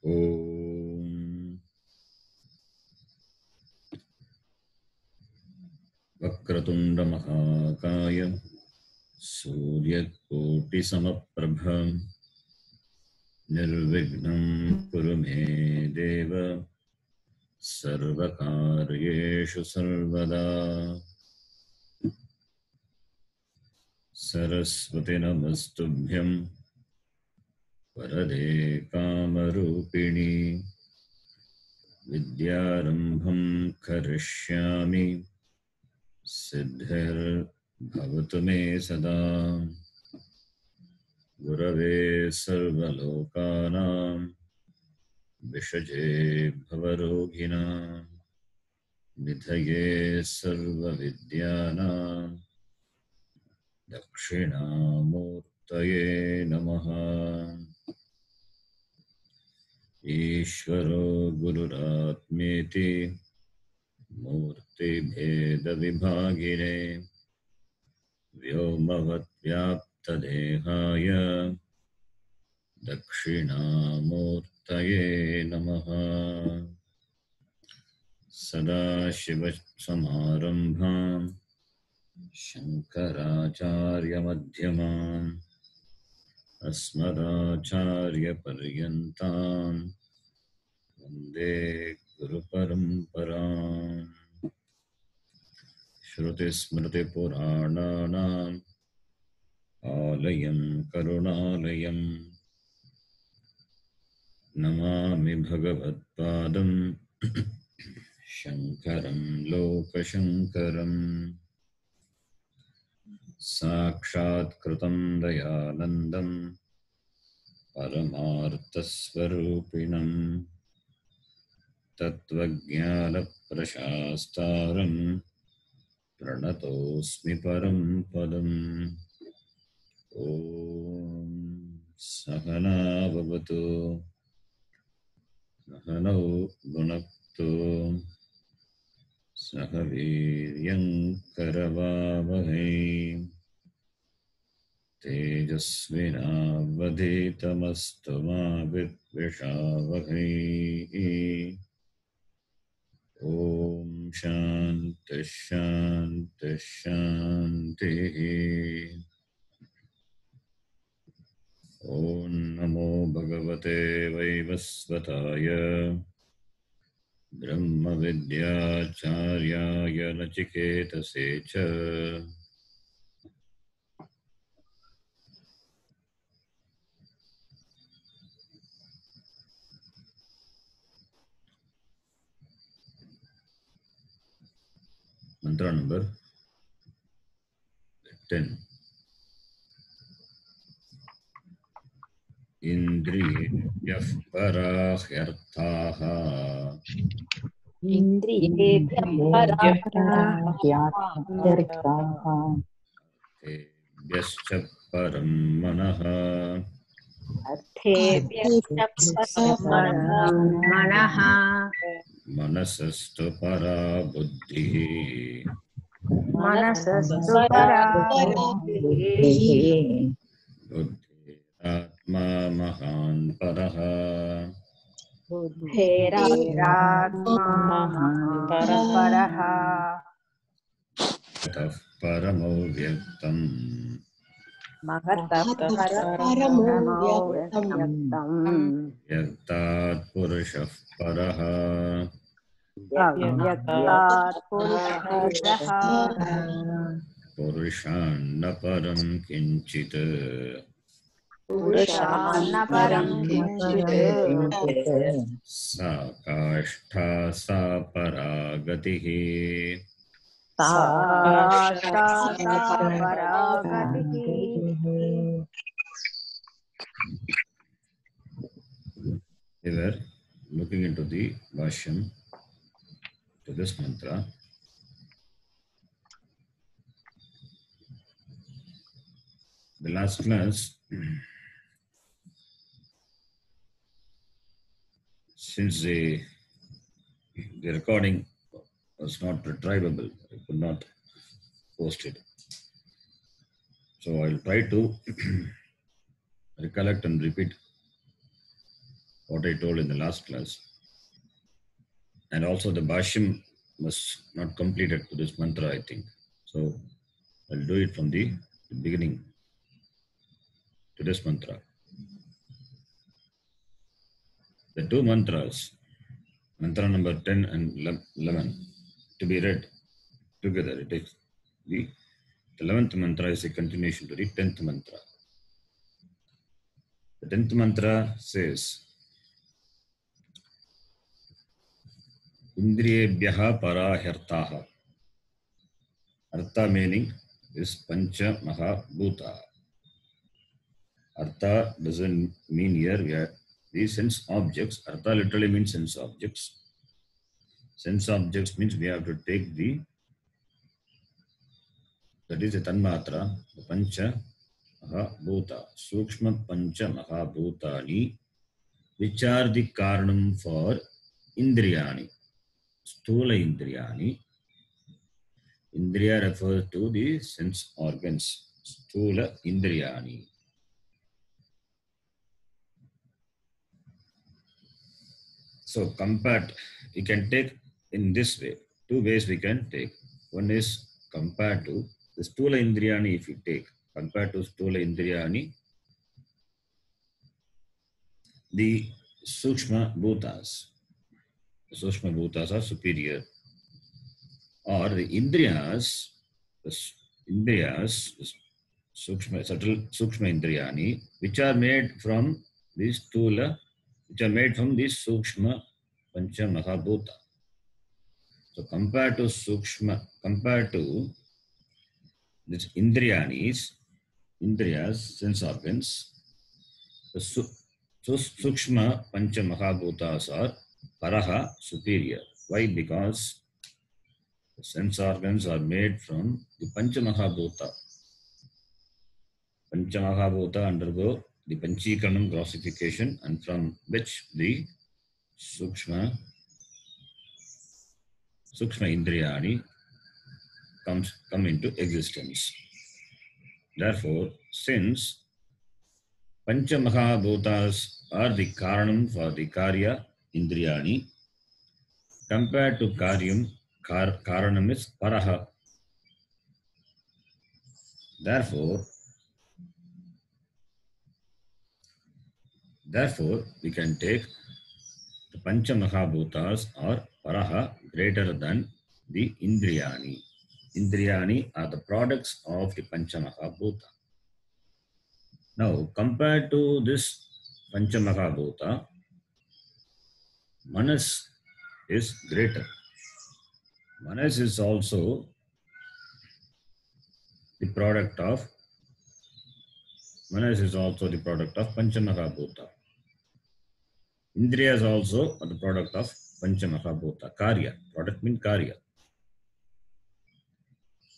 ॐ वक्रतुण्डमहाकाय सूर्यकोटिसमप्रभ निर्विघ्नं कुरु मे देव सर्वकार्येषु सर्वदा। सरस्वती नमस्तुभ्यं वरदे कामरूपिणी विद्यारम्भं करिष्यामि सिद्धिर्भवतु मे सदा। गुरवे सर्वलोकानां विषजे भवरोगिणां निधये सर्वविद्यानां दक्षिणामूर्तये नमः। ईश्वरो गुरुरात्मेति मूर्तिभेदविभागिने व्योमवद्व्याप्तदेहाय दक्षिणामूर्तये नमः। सदाशिवसमारम्भां शङ्कराचार्यमध्यमाम् अस्मदाचार्यपर्यन्तां वन्दे गुरुपरम्पराम्। श्रुतिस्मृतिपुराणानाम् आलयं करुणालयं नमामि भगवत्पादं शङ्करं लोकशङ्करम्। साक्षात्कृतं दयानन्दं परमार्थस्वरूपिणं तत्त्वज्ञानप्रशास्तारं प्रणतोऽस्मि परं पदम्। ॐ सहना भवतु सहनौ भुनक्तु सह वीर्यं करवावहै तेजस्विनावधीतमस्तु मा विद्विषावहै। ॐ शान्तिः शान्तिः शान्तिः। ॐ नमो भगवते वैवस्वताय ब्रह्मविद्याचार्याय नचिकेतसे च मंत्र नंबर 10। इंद्रियेभ्यः पराह्यर्थाः इन्द्रियेभ्यः तेभ्यश्च परं मनः मनसस्तु परा बुद्धिः बुद्धिरात्मा महान् परः ततः परमो व्यक्तम् व्यक्तात् पुरुषः परः पुरुषान्न परं किञ्चित् सा काष्ठा सा परा गतिः। We were looking into the Bhashyam to this mantra. The last class, since the recording was not retrievable, I could not post it. So I'll try to recollect and repeat what I told in the last class. And also the Bhashyam was not completed to this mantra, I think. So I'll do it from the beginning to this mantra. The two mantras, mantra number 10 and 11, to be read together. It is the 11th mantra is a continuation to the 10th mantra. The 10th mantra says, Indriyebhyaha parahyartaha. Artha meaning is Pancha Mahabhuta. Artha doesn't mean here we are the sense objects. Artha literally means sense objects. Sense objects means we have to take that is a tanmatra, the Pancha Mahabhuta, Sukshma Pancha Mahabhutani, which are the karanam for Indriyani, Stula Indriyani. Indriya refers to the sense organs, Stula Indriyani. So compared, we can take in this way. Two ways we can take. One is compared to the Stula Indriyani, if you take, compared to Stula Indriyani, the Sukshma Bhutas. The Sukshma Bhutas are superior. Or the Indriyas, Sukshma, subtle Sukshma Indriyani, which are made from the Stula, which are made from the Sukshma Pancha Mahabhuta. So compared to Sukshma, compared to this Indriyas, sense organs, the Sukshma Pancha Mahabhutas are Paraha, superior. Why? Because the sense organs are made from the Pancha Mahabhuta. Pancha Mahabhuta undergo the Panchikaranam classification, and from which the Sukshma Indriyani come into existence. Therefore, since Pancha Mahabhutas are the Karanam for the Karya Indriyani, compared to Karyam, Karanam is Paraha. Therefore, we can take the Pancha Mahabhutas or Paraha greater than the Indriyani. Indriyani are the products of the Pancha Mahabhuta. Now, compared to this Pancha Mahabhuta, Manas is greater. Manas is also the product of Pancha Mahabhuta. Indriya is also the product of Pancha Mahabhuta. Karya, product means Karya.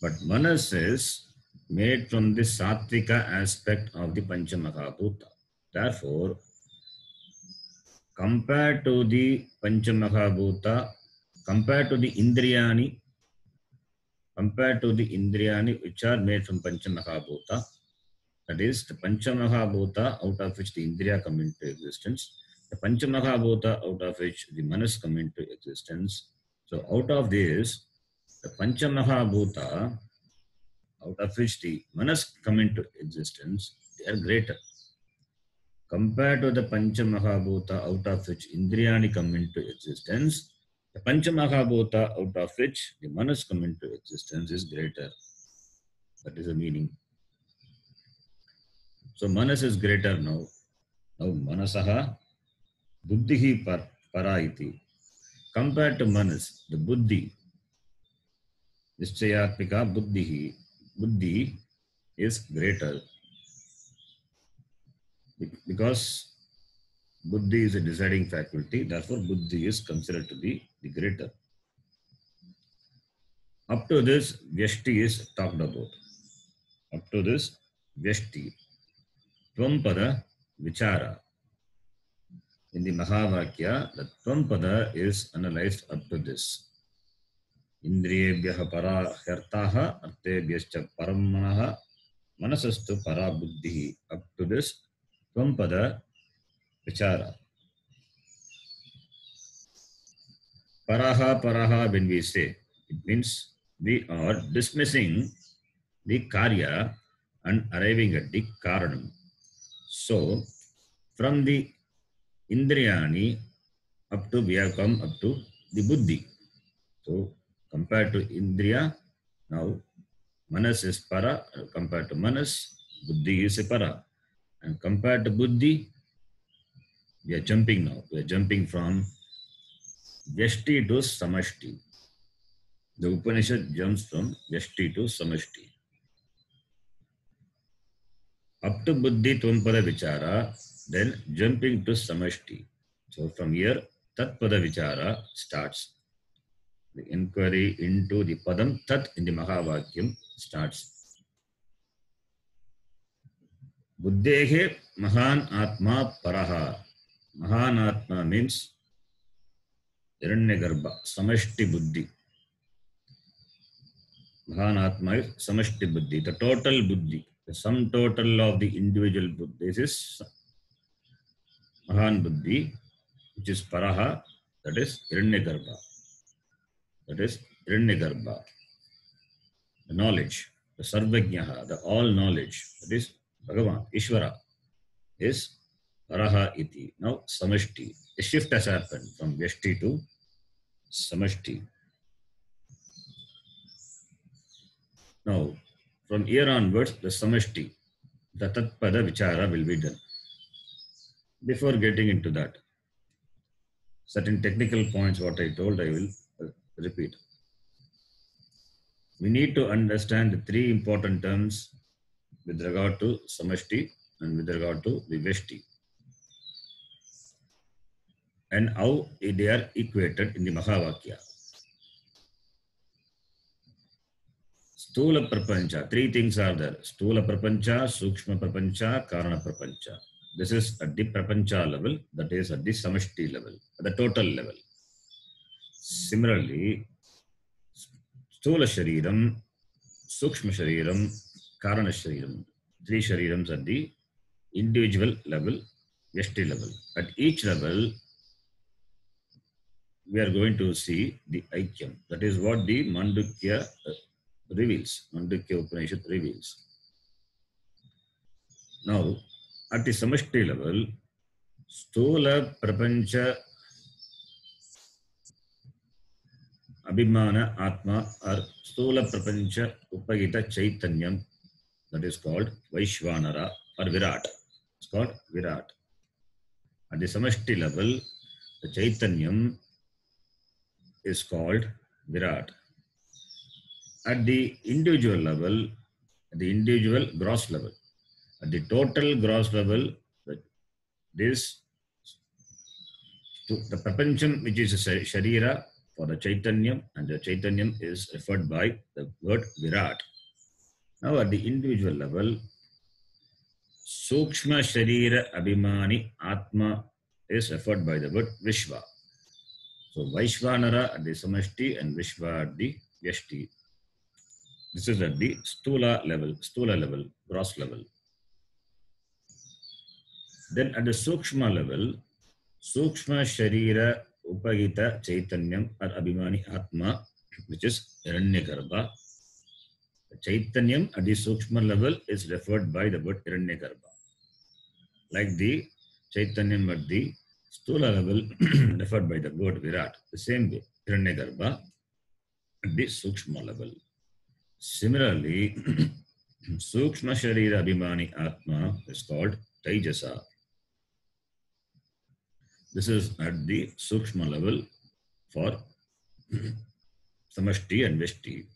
But Manas is made from the Sattvika aspect of the Pancha Mahabhuta. Therefore, compared to the Pancha Mahabhuta, compared to the Indriyani which are made from Pancha Mahabhuta, that is the Pancha Mahabhuta out of which the Indriya come into existence, the Pancha Mahabhuta out of which the Manas come into existence. So out of this, the Pancha Mahabhuta out of which the Manas come into existence, they are greater. Compared to the Pancha Mahabhuta out of which Indriyani come into existence, the Pancha Mahabhuta out of which the Manas come into existence is greater. That is the meaning. So Manas is greater now. Now Manasaha Buddhihi Paraiti. Compared to Manas, the Buddhi, Nischayatmika Buddhi is greater. Because Buddhi is a deciding faculty, therefore Buddhi is considered to be the greater. Up to this, Vyashti is talked about. Up to this, Vyashti. Tvampada Vichara. In the Mahavakya, the Tvampada is analyzed up to this. Indriyebhyaha parahyartaha artebhyascha paramanaha manasastu parabuddhihi. Up to this, Tvampada Vichara. Paraha, when we say, it means we are dismissing the karya and arriving at the karanam. So, from the indriyani up to, we have come up to the buddhi. So, compared to indriya, now manas is para, compared to manas, buddhi is a para. And compared to buddhi, we are jumping now. We are jumping from Vyashti to Samashti. The Upanishad jumps from Vyashti to Samashti. Up to Buddhi Tvam-pada Vichara, then jumping to Samashti. So from here, Tat-pada Vichara starts. The inquiry into the Padam Tat in the Mahavakyam starts. Buddhehe Mahan Atma Paraha. Mahan Atma means Hiranyagarbha, Samashti Buddhi. Mahan Atma is Samashti Buddhi, the total Buddhi. The sum total of the individual Buddhi. This is Mahan Buddhi, which is Paraha, that is Hiranyagarbha. That is Hiranyagarbha. The knowledge, the Sarvajnaha, the all knowledge, that is Bhagavan, Ishvara, is Paraha iti. Now Samashti. A shift has happened from Vyashti to Samashti. Now, from here onwards, the Samashti, the Tat-pada Vichara will be done. Before getting into that, certain technical points, what I told, I will repeat. We need to understand the three important terms with regard to Samashti and with regard to the Vyashti, and how they are equated in the Mahavakya. Stula Prapancha, three things are there. Stula Prapancha, Sukshma Prapancha, Karana Prapancha. This is at the Prapancha level, that is at the Samashti level, at the total level. Similarly, Stula Shariram, Sukshma Shariram, Karana Shariram, three Sharirams at the individual level, Vyashti level. At each level, we are going to see the Aikyam. That is what the Mandukya reveals, Mandukya Upanishad reveals. Now, at the Samashti level, Stula Prapancha Abhimana Atma or Stula Prapancha Upagita Chaitanyam, that is called Vaishvanara or Virat. It's called Virat. At the Samashti level, the Chaitanyam is called Virat. At the individual level, at the individual gross level, at the total gross level, this the Prapancham, which is a Sharira for the Chaitanyam, and the Chaitanyam is referred by the word Virat. Now at the individual level, Sukshma Sharira Abhimani Atma is referred by the word Vishva. So Vaishvanara at the Samashti and Vishva at the Vyashti. This is at the Stula level, gross level. Then at the Sukshma level, Sukshma Sharira Upagita Chaitanyam or Abhimani Atma, which is Hiranyagarbha. Chaitanyam at the Sukshma level is referred by the word Hiranyagarbha. Like the Chaitanyam at the Stula level referred by the word Virat. The same way, Hiranyagarbha at the Sukshma level. Similarly, Sukshma Sharira Abhimani Atma is called Taijasa. This is at the Sukshma level for Samashti and Vyashti.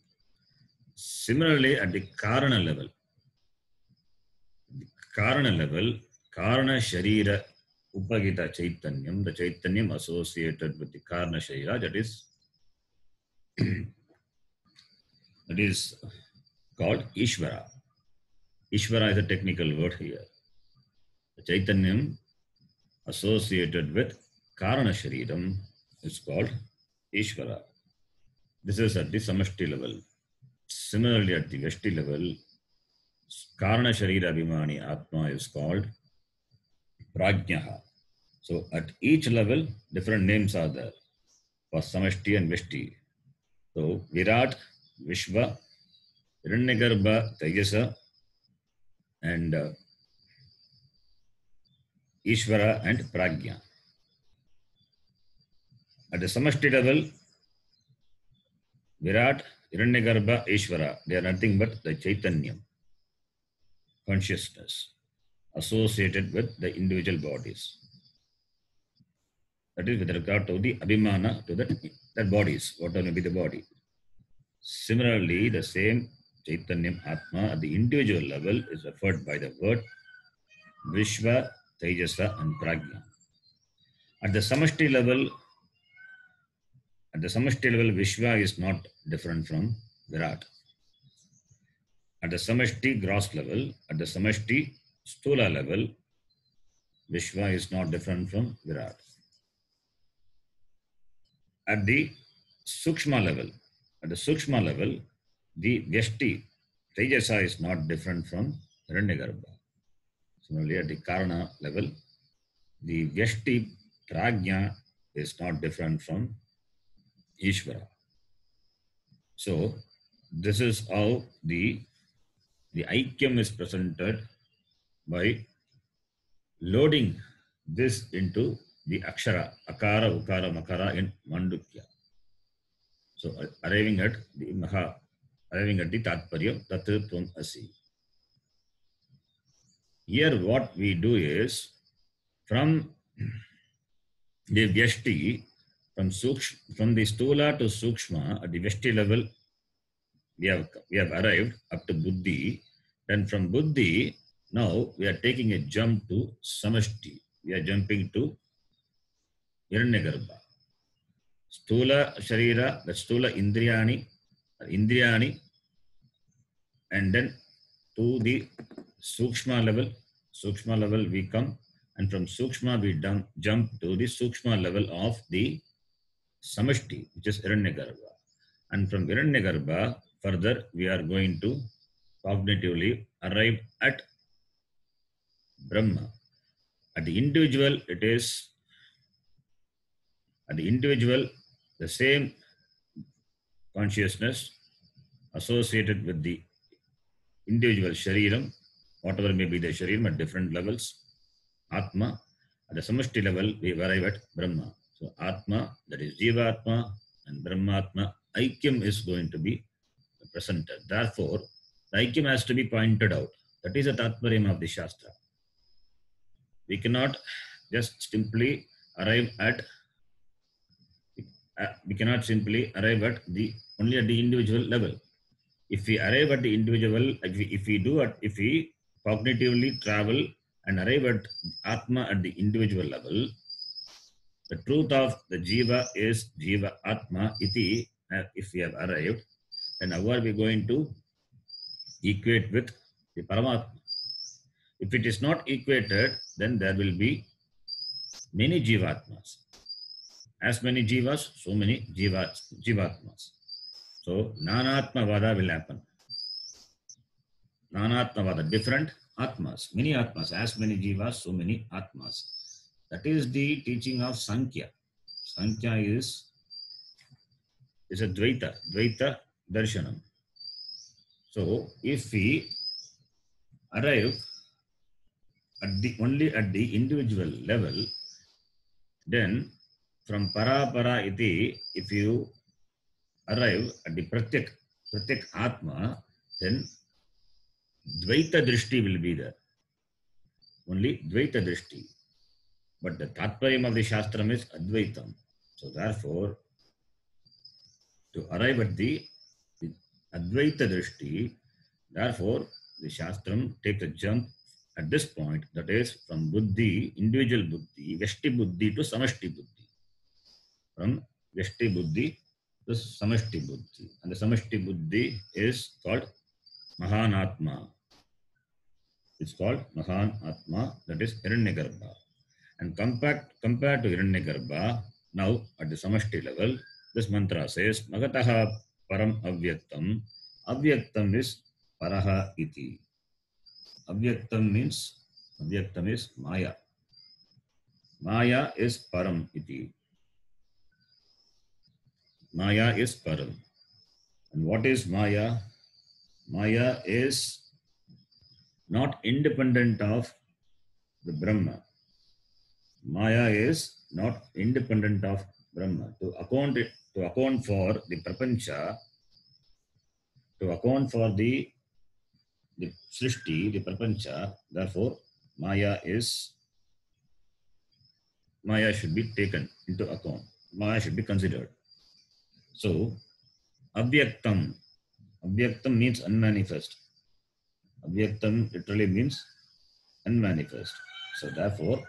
Similarly, at the Karana level, Karana Sharira Upagita Chaitanyam, the Chaitanyam associated with the Karana Sharira, that is called Ishvara. Ishvara is a technical word here. The Chaitanyam associated with Karana Shariram is called Ishvara. This is at the Samashti level. Similarly, at the Vyashti level, Karana Sharira Abhimani Atma is called Prajnaha. So at each level, different names are there. for Samashti and Vyashti. So Virat, Vishva, Hiranyagarbha, Tejasa, and Ishvara and Pragya. At the Samashti level, Virat, Hiranyagarbha, Ishvara, they are nothing but the Chaitanyam, consciousness, associated with the individual bodies. That is with regard to the Abhimana to that bodies, whatever may be the body. Similarly, the same Chaitanyam Atma at the individual level is referred by the word Vishva, Tejasa, and Pragya. At the Samashti level, Vishwa is not different from Virat. At the Samashti gross level, at the Samashti Stula level, Vishwa is not different from Virat. At the Sukshma level, the Vyashti, Tejasa is not different from Hiranyagarbha. Similarly, at the Karana level, the Vyashti Pragya is not different from Ishvara. So, this is how the Aikyam is presented by loading this into the Akshara, Akara, Ukara, Makara in Mandukya. So, arriving at the Tatparya, Tat Tvam Asi. Here, what we do is from the Vyashti, from the Stula to Sukshma, at the Vyashti level, we have arrived up to Buddhi. Then from Buddhi, now we are taking a jump to Samashti. We are jumping to Hiranyagarbha. Stula Sharira, the Stula Indriyani, and then to the Sukshma level we come, and from Sukshma we jump to the Sukshma level of the Samashti, which is Hiranyagarbha. And from Hiranyagarbha, further we are going to cognitively arrive at Brahma. At the individual, the same consciousness associated with the individual Shariram, whatever may be the Shariram at different levels, Atma. At the Samashti level, we arrive at Brahma. So Atma, that is Jivatma, and Brahmatma, Aikyam is going to be presented. Therefore, the Aikyam has to be pointed out. That is the Tatparyam of the Shastra. We cannot just simply arrive at only at the individual level. If we arrive at the individual, if we cognitively travel and arrive at Atma at the individual level, the truth of the Jiva is Jiva Atma iti. If we have arrived, then how are we going to equate with the Paramatma? If it is not equated, then there will be many Jivatmas. As many Jivas, so many Jivatmas. So, Nanatmavada will happen. Nanatmavada, different Atmas, many Atmas, as many Jivas, so many Atmas. That is the teaching of Sankhya. Sankhya is a Dvaita Darshanam. So, if we arrive only at the individual level, then from Para iti, if you arrive at the Pratyak Atma, then Dvaita Drishti will be there. Only Dvaita Drishti. But the Tatparyam of the Shastram is Advaitam. So therefore, to arrive at the Advaita Drishti, therefore, the Shastram takes a jump at this point, that is from Buddhi, individual Buddhi, Vyashti Buddhi to Samashti Buddhi. From Vyashti Buddhi to Samashti Buddhi. And the Samashti Buddhi is called Mahan Atma. It's called Mahan Atma, that is Hiranyagarbha. And compared to Hiranyagarbha, now at the Samashti level, this mantra says, Magataha Param Avyaktam. Avyaktam is Paraha iti. Avyaktam is Maya. Maya is Param iti. Maya is Param. And what is Maya? Maya is not independent of the Brahma. Maya is not independent of Brahma. To account for the prapancha, to account for the srishti, the prapancha, therefore Maya should be taken into account. Maya should be considered. So avyaktam means unmanifest. Avyaktam literally means unmanifest. So therefore,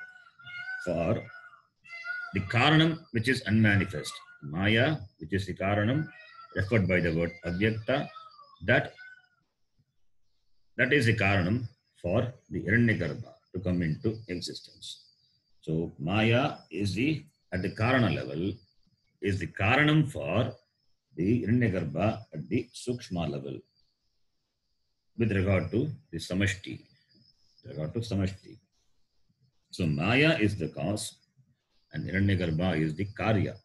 for the karanam which is unmanifest, Maya, which is the karanam referred by the word avyakta, that is the karanam for the Hiranyagarbha to come into existence. So Maya is at the karana level, is the karanam for the Hiranyagarbha at the Sukshma level with regard to the Samashti. So Maya is the cause and Hiranyagarbha is the Karya.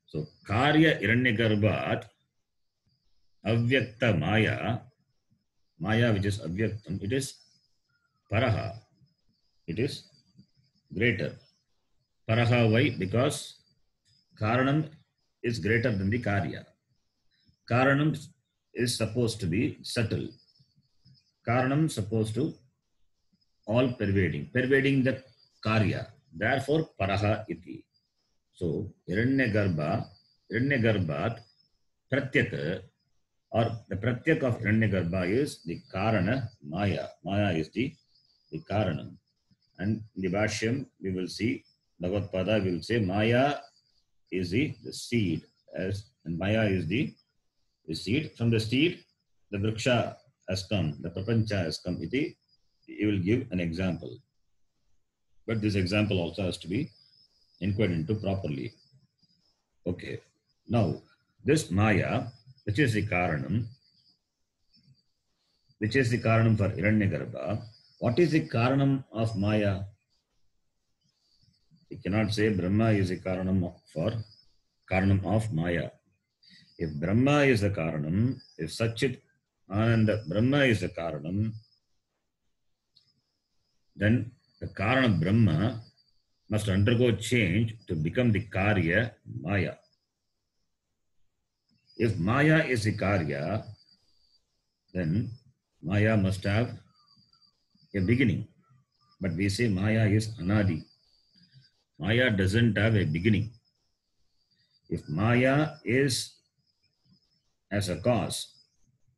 So Karya Hiranyagarbhat Avyakta Maya which is Avyaktam, it is Paraha. It is greater. Paraha, why? Because Karanam is greater than the Karya. Karanam is supposed to be subtle. Karanam supposed to all pervading the Karya. Therefore, Paraha iti. So, Hiranyagarbhat Pratyaka, or the Pratyak of Hiranyagarbha is the Karana Maya. Maya is the Karanam. And in the Bhashyam, we will see, Bhagavad will say, Maya is the seed, and Maya is the seed. From the seed, the Vriksha has come, the Prapancha has come. Iti, he will give an example. But this example also has to be inquired into properly. Okay. Now, this Maya, which is the Karanam for Hiranyagarbha, what is the Karanam of Maya? We cannot say Brahma is the Karanam of Maya. If Brahma is the Karanam, if Satchit Ananda Brahma is the Karanam, then the Karana Brahma must undergo change to become the Karya Maya. If Maya is the Karya, then Maya must have a beginning. But we say Maya is Anadi. Maya doesn't have a beginning. If Maya is as a cause,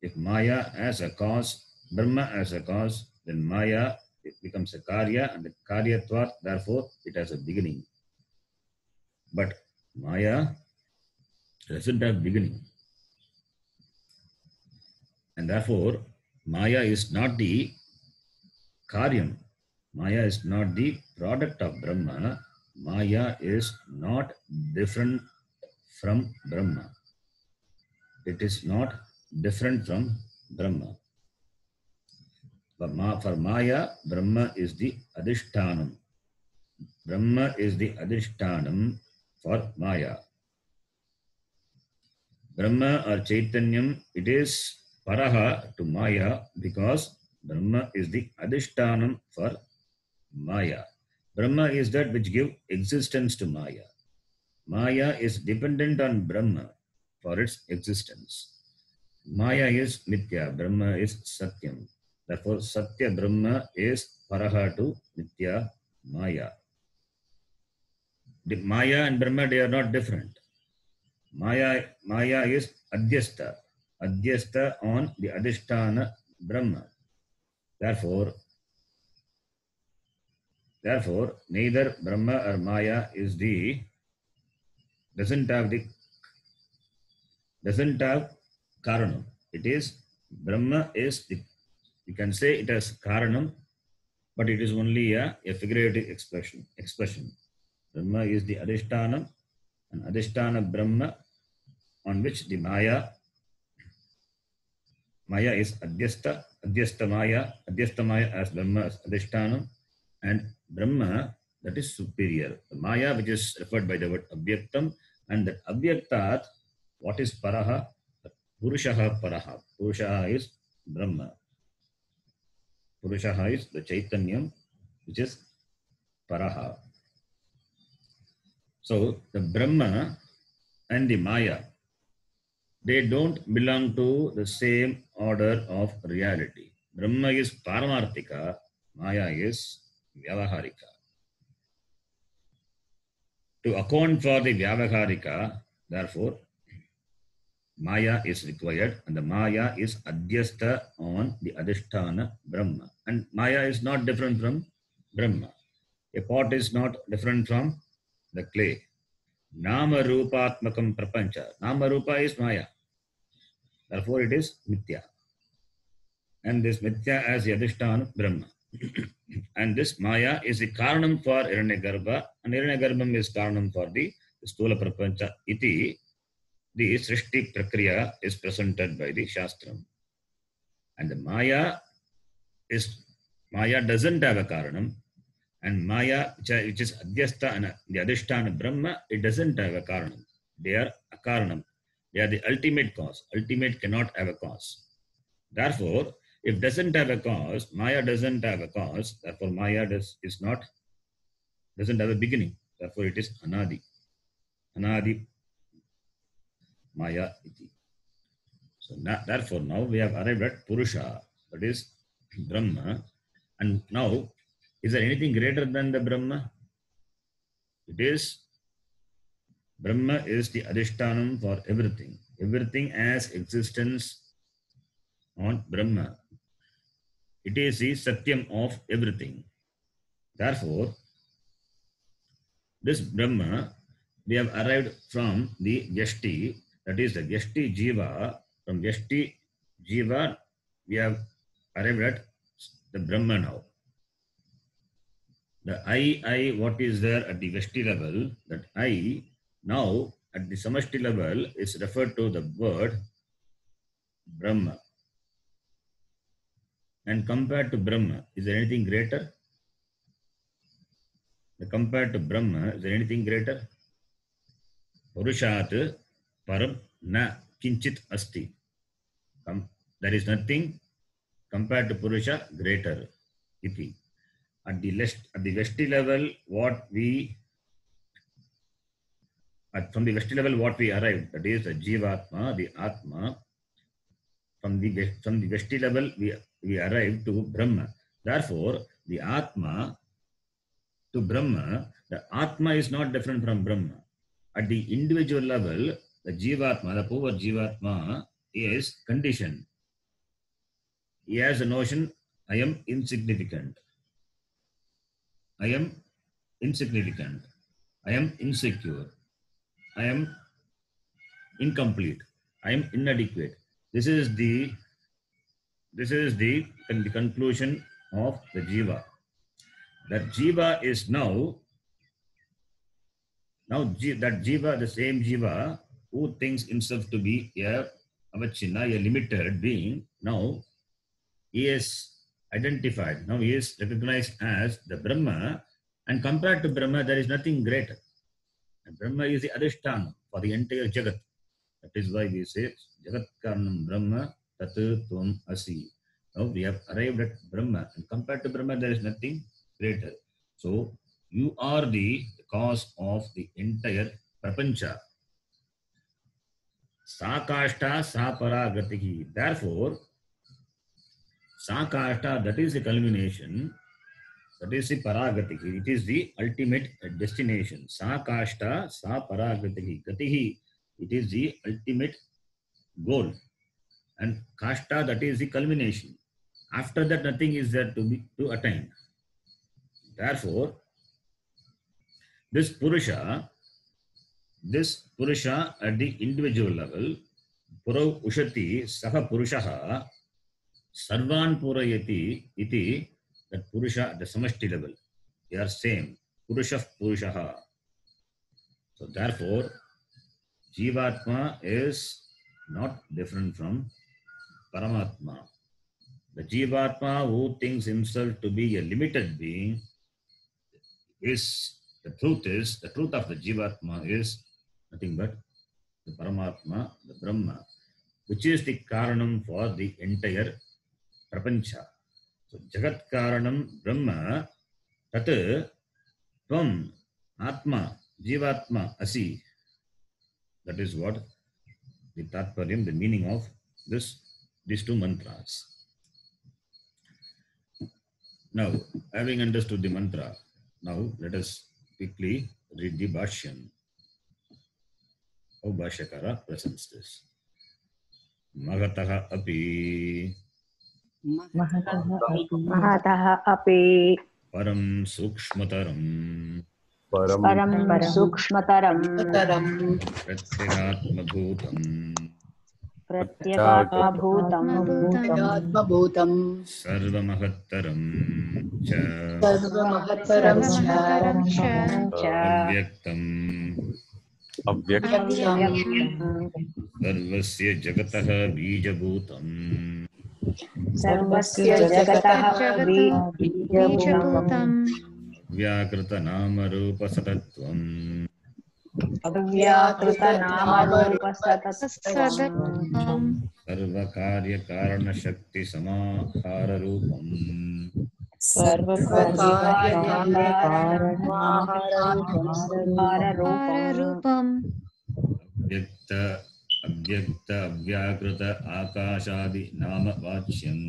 Brahma as a cause, then Maya, it becomes a Karya, and the Karyatvat, therefore, it has a beginning. But Maya doesn't have beginning. And therefore, Maya is not the Karyam. Maya is not the product of Brahma. Maya is not different from Brahma. It is not different from Brahma. For Maya, Brahma is the Adhishtanam. Brahma is the Adhishtanam for Maya. Brahma or Chaitanyam, it is Paraha to Maya because Brahma is the Adhishtanam for Maya. Brahma is that which gives existence to Maya. Maya is dependent on Brahma for its existence. Maya is Mithya, Brahma is Satyam. Therefore, Satya Brahma is Paraha to Mithya Maya. The Maya and Brahma, they are not different. Maya is Adhyastha on the Adhisthana Brahma. Therefore, neither Brahma or Maya doesn't have Karanam. It is, Brahma is, you can say it as Karanam, but it is only a figurative expression. Brahma is the Adhishtanam, and Adhisthana Brahma on which the Maya is Adhyastha Maya as Brahma as Adhishtanam, and Brahma, that is superior. The Maya, which is referred by the word Avyaktam, and that Avyaktat What is Paraha? Purushaha Paraha. Purushaha is Brahma. Purushaha is the Chaitanyam, which is Paraha. So the Brahma and the Maya, they don't belong to the same order of reality. Brahma is Paramarthika, Maya is Vyavaharika. To account for the Vyavaharika, therefore, Maya is required, and the Maya is Adhyastha on the Adhisthana Brahma. And Maya is not different from Brahma. A pot is not different from the clay. Nama Rupatmakam Prapancha. Nama Rupa is Maya. Therefore, it is Mithya. And this Mithya as the Adhisthana Brahma. And this Maya is the Karanam for Hiranyagarbha, and Hiranyagarbham is Karanam for the Stula Prapancha. Iti, the Srishti Prakriya is presented by the Shastram. And the Maya doesn't have a Karanam, and Maya, which is Adhyastha and the Adhisthana Brahma, it doesn't have a Karanam. They are Akaranam. They are the ultimate cause. Ultimate cannot have a cause. Therefore, if doesn't have a cause, Maya doesn't have a cause, therefore Maya doesn't have a beginning. Therefore, it is Anadi. Anadi Maya iti. So therefore, now we have arrived at Purusha, that is Brahma. And now, is there anything greater than the Brahma? It is, Brahma is the Adhishthanam for everything. Everything has existence on Brahma. It is the Satyam of everything. Therefore, this Brahma, we have arrived from the Vyashti, that is the Vyashti Jiva. From Vyashti Jiva, we have arrived at the Brahma now. The I, what is there at the Vyashti level, that I, now at the Samashti level, is referred to the word Brahma. And compared to Brahma, is there anything greater? Compared to Brahma, is there anything greater? Purushat param na kinchit asti. There is nothing compared to Purusha greater. Iti. At the Vyashti level, from the Vyashti level, what we arrived, that is the Jivatma, the Atma. From the Vyashti level, we arrived to Brahma. Therefore, the Atma to Brahma, the Atma is not different from Brahma. At the individual level, the Jivatma, the poor Jivatma, is conditioned. He has a notion, I am insignificant. I am insignificant. I am insecure. I am incomplete. I am inadequate. This is the conclusion of the Jiva. That Jiva is now that Jiva, the same Jiva who thinks himself to be a avachina, a limited being, now he is identified. Now he is recognized as the Brahma, and compared to Brahma, there is nothing greater. And Brahma is the Adhisthana for the entire Jagat. That is why we say Jagat Karanam Brahma Tat Tvam Asi. Now we have arrived at Brahma, and compared to Brahma, there is nothing greater. So you are the cause of the entire Prapancha. Sakashta Saparagatihi. Therefore, Sakashta, that is the culmination, that is the Paragatihi. It is the ultimate destination. Sakashta Saparagatihi. Gatihi, it is the ultimate goal. And Kashta, that is the culmination. After that, nothing is there to attain. Therefore, this Purusha at the individual level, Purav Ushati Saha Purushaha Sarvan Purayati iti, that Purusha at the Samashti level, they are same. Purusha Purushaha. So therefore, Jivatma is not different from Paramatma. The Jivatma who thinks himself to be a limited being the truth of the Jivatma is nothing but the Paramatma, the Brahma, which is the Karanam for the entire Prapancha. So Jagat Karanam Brahma, Tat Tvam Atma Jivatma Asi. That is what the Tatparyam, the meaning of these two mantras. Now, having understood the mantra, now let us quickly read the Bhashyam. How Bhashyakara presents this. Magataha api Mahataha api param sukshmataram param sukshmataram pratyagatma bhutam pratyatma bhutam sarvamahattaram cha avyaktam sarvasya jagataha bijabhutam sarvasya jagataha bijabhutam Vyakrita nama rupa satatvam avyakrita nama rupa satatvam sarva karya karana shakti samahara rupam rupam avyakta avyakta avyakrita akashadi nama vachyam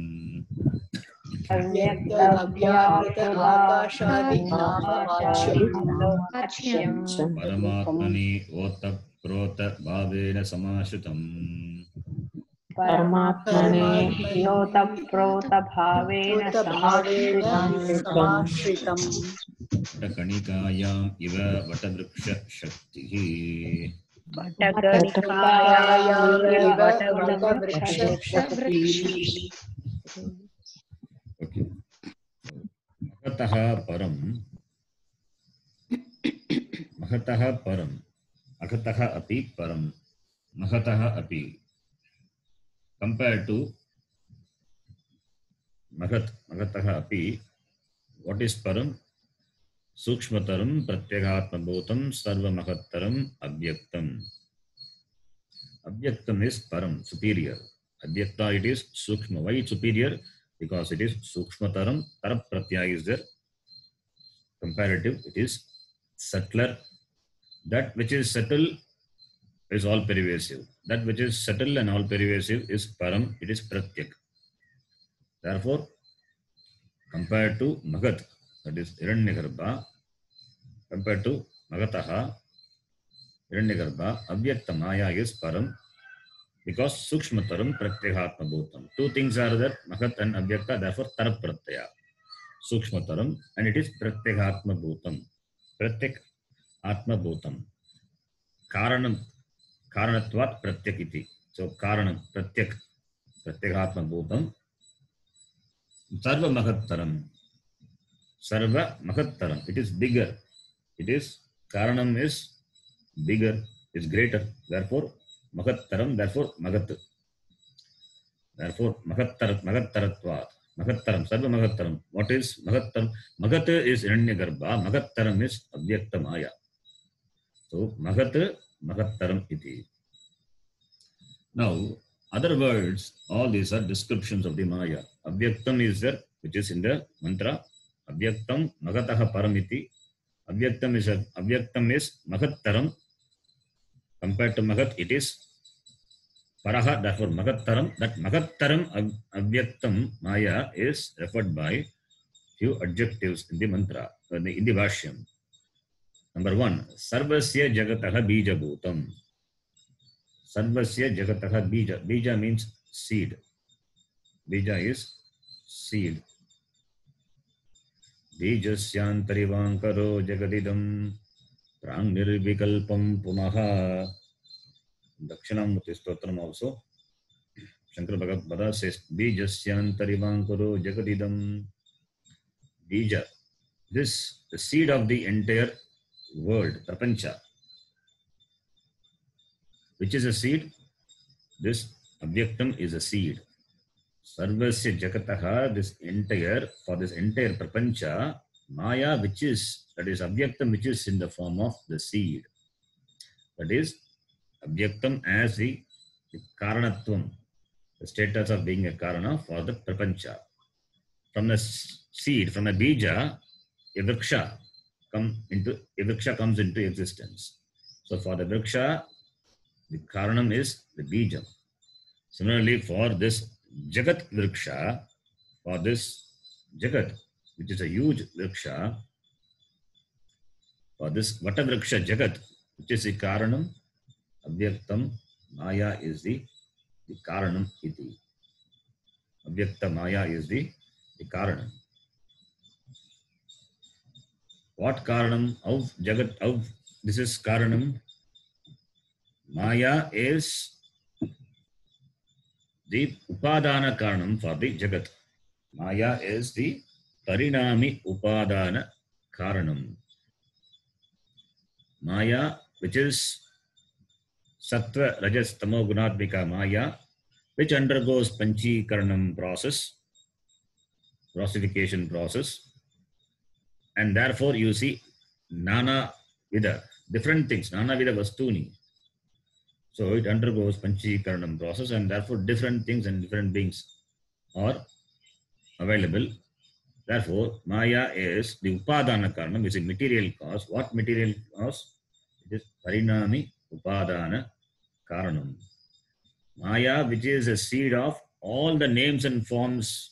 paramatmani ota prota bhavena samashritam Paramatmane yota prota bhavena samashritam kanikayam iva vatavriksha shaktihi. Okay. Mahataha param, Aghataha api param, Mahataha api. Compared to Magataha api, what is param? Sukshmataram pratyaghatma bhutam sarva mahattaram avyaktam. Avyaktam is param, superior. Avyakta, it is sukshma. Why it's superior? Because it is sukshmataram, tarap pratyaya is there. Comparative, it is subtler. That which is subtle is all pervasive. That which is subtle and all pervasive is param, it is pratyak. Therefore, compared to Magat, that is Hiranyagarbha, compared to Magataha, Hiranyagarbha, Avyakta Maya is param, because Sukshmataram Pratyaghatma Bhutam. Two things are there, Magat and Avyakta, therefore Tarap Pratyaya. Sukshmataram, and it is Pratyaghatma Bhutam. Pratyak Atma Bhutam. Karanam, Karanatvat Pratyakiti. So Karanam, Pratyak, Pratyaghatma Bhutam. Sarva Mahattaram. Sarva Mahattaram. It is bigger. It is, Karanam is bigger, is greater. Therefore, Mahattaram, therefore Magat. Therefore, Mahattaratvat. Mahattaram, Sarva Mahattaram. What is Mahattaram? Magat is Hiranyagarbha. Mahattaram is Avyakta Maya. So, Mahat, Mahattaram iti. Now, other words, all these are descriptions of the Maya. Avyaktam is there, which is in the mantra. Avyaktam Magataha Paramiti. Avyaktam is Mahattaram. Compared to Mahat, it is Paraha, therefore Mahattaram. That Mahattaram Avyaktam Maya is referred by few adjectives in the mantra, in the Bhashyam. Number one, Sarvasya Jagataha Bija Bhutam. Sarvasya Jagataha Bija. Bija means seed. Bija is seed. Bijasyantarivānkaro jagadidam prang nirvikalpam punaha. Dakshinamurti Stotram also. Shankara Bhagavad says, Bijasyantarivānkaro jagadidam. Bija. This, the seed of the entire world, Prapancha. Which is a seed? This Avyaktam is a seed. Sarvasya Jakataha, this entire, for this entire Prapancha, Maya, which is, that is Avyaktam, which is in the form of the seed. That is Abhyaktam as the karanatvam, the status of being a karana for the prapancha. From the seed, from a bija, a vriksha comes into existence. So for the vriksha, the karanam is the bijam. Similarly, for this jagat vriksha, for this jagat, which is a huge vriksha, for this vata vriksha jagat, which is the karanam, avyaktam maya is the karanam iti. Avyakta maya is the karanam. What karanam of jagat, of this is karanam? Maya is the upadana karanam for the jagat. Maya is the parinami upadana karanam. Maya, which is sattva, rajas, tamo, gunatmika maya, which undergoes panchikaranam process, classification process, and therefore you see nana vida, different things, nana vida vastuni. So it undergoes panchikaranam process, and therefore different things and different beings are available. Therefore, maya is the upadana karanam, which is a material cause. What material cause? It is parinami upadana karanam. Maya, which is a seed of all the names and forms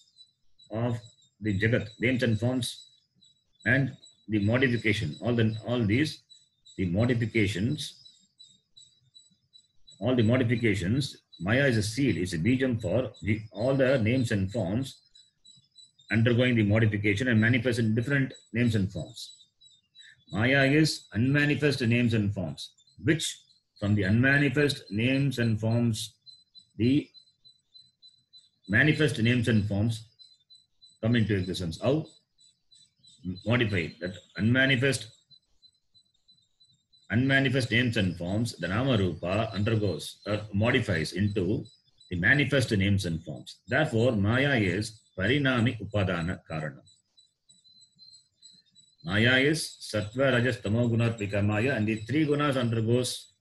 of the jagat, names and forms, and the modification, all these, the modifications, all the modifications. Maya is a seed, is a bijam for all the names and forms undergoing the modification and manifest in different names and forms. Maya is unmanifest names and forms, which from the unmanifest names and forms, the manifest names and forms come into existence. How? Modified. That unmanifest names and forms, the nama rupa undergoes or modifies into the manifest names and forms. Therefore, maya is parinami upadana karana. Maya is sattva, rajas, tamo, gunatmika maya, and the three gunas undergoes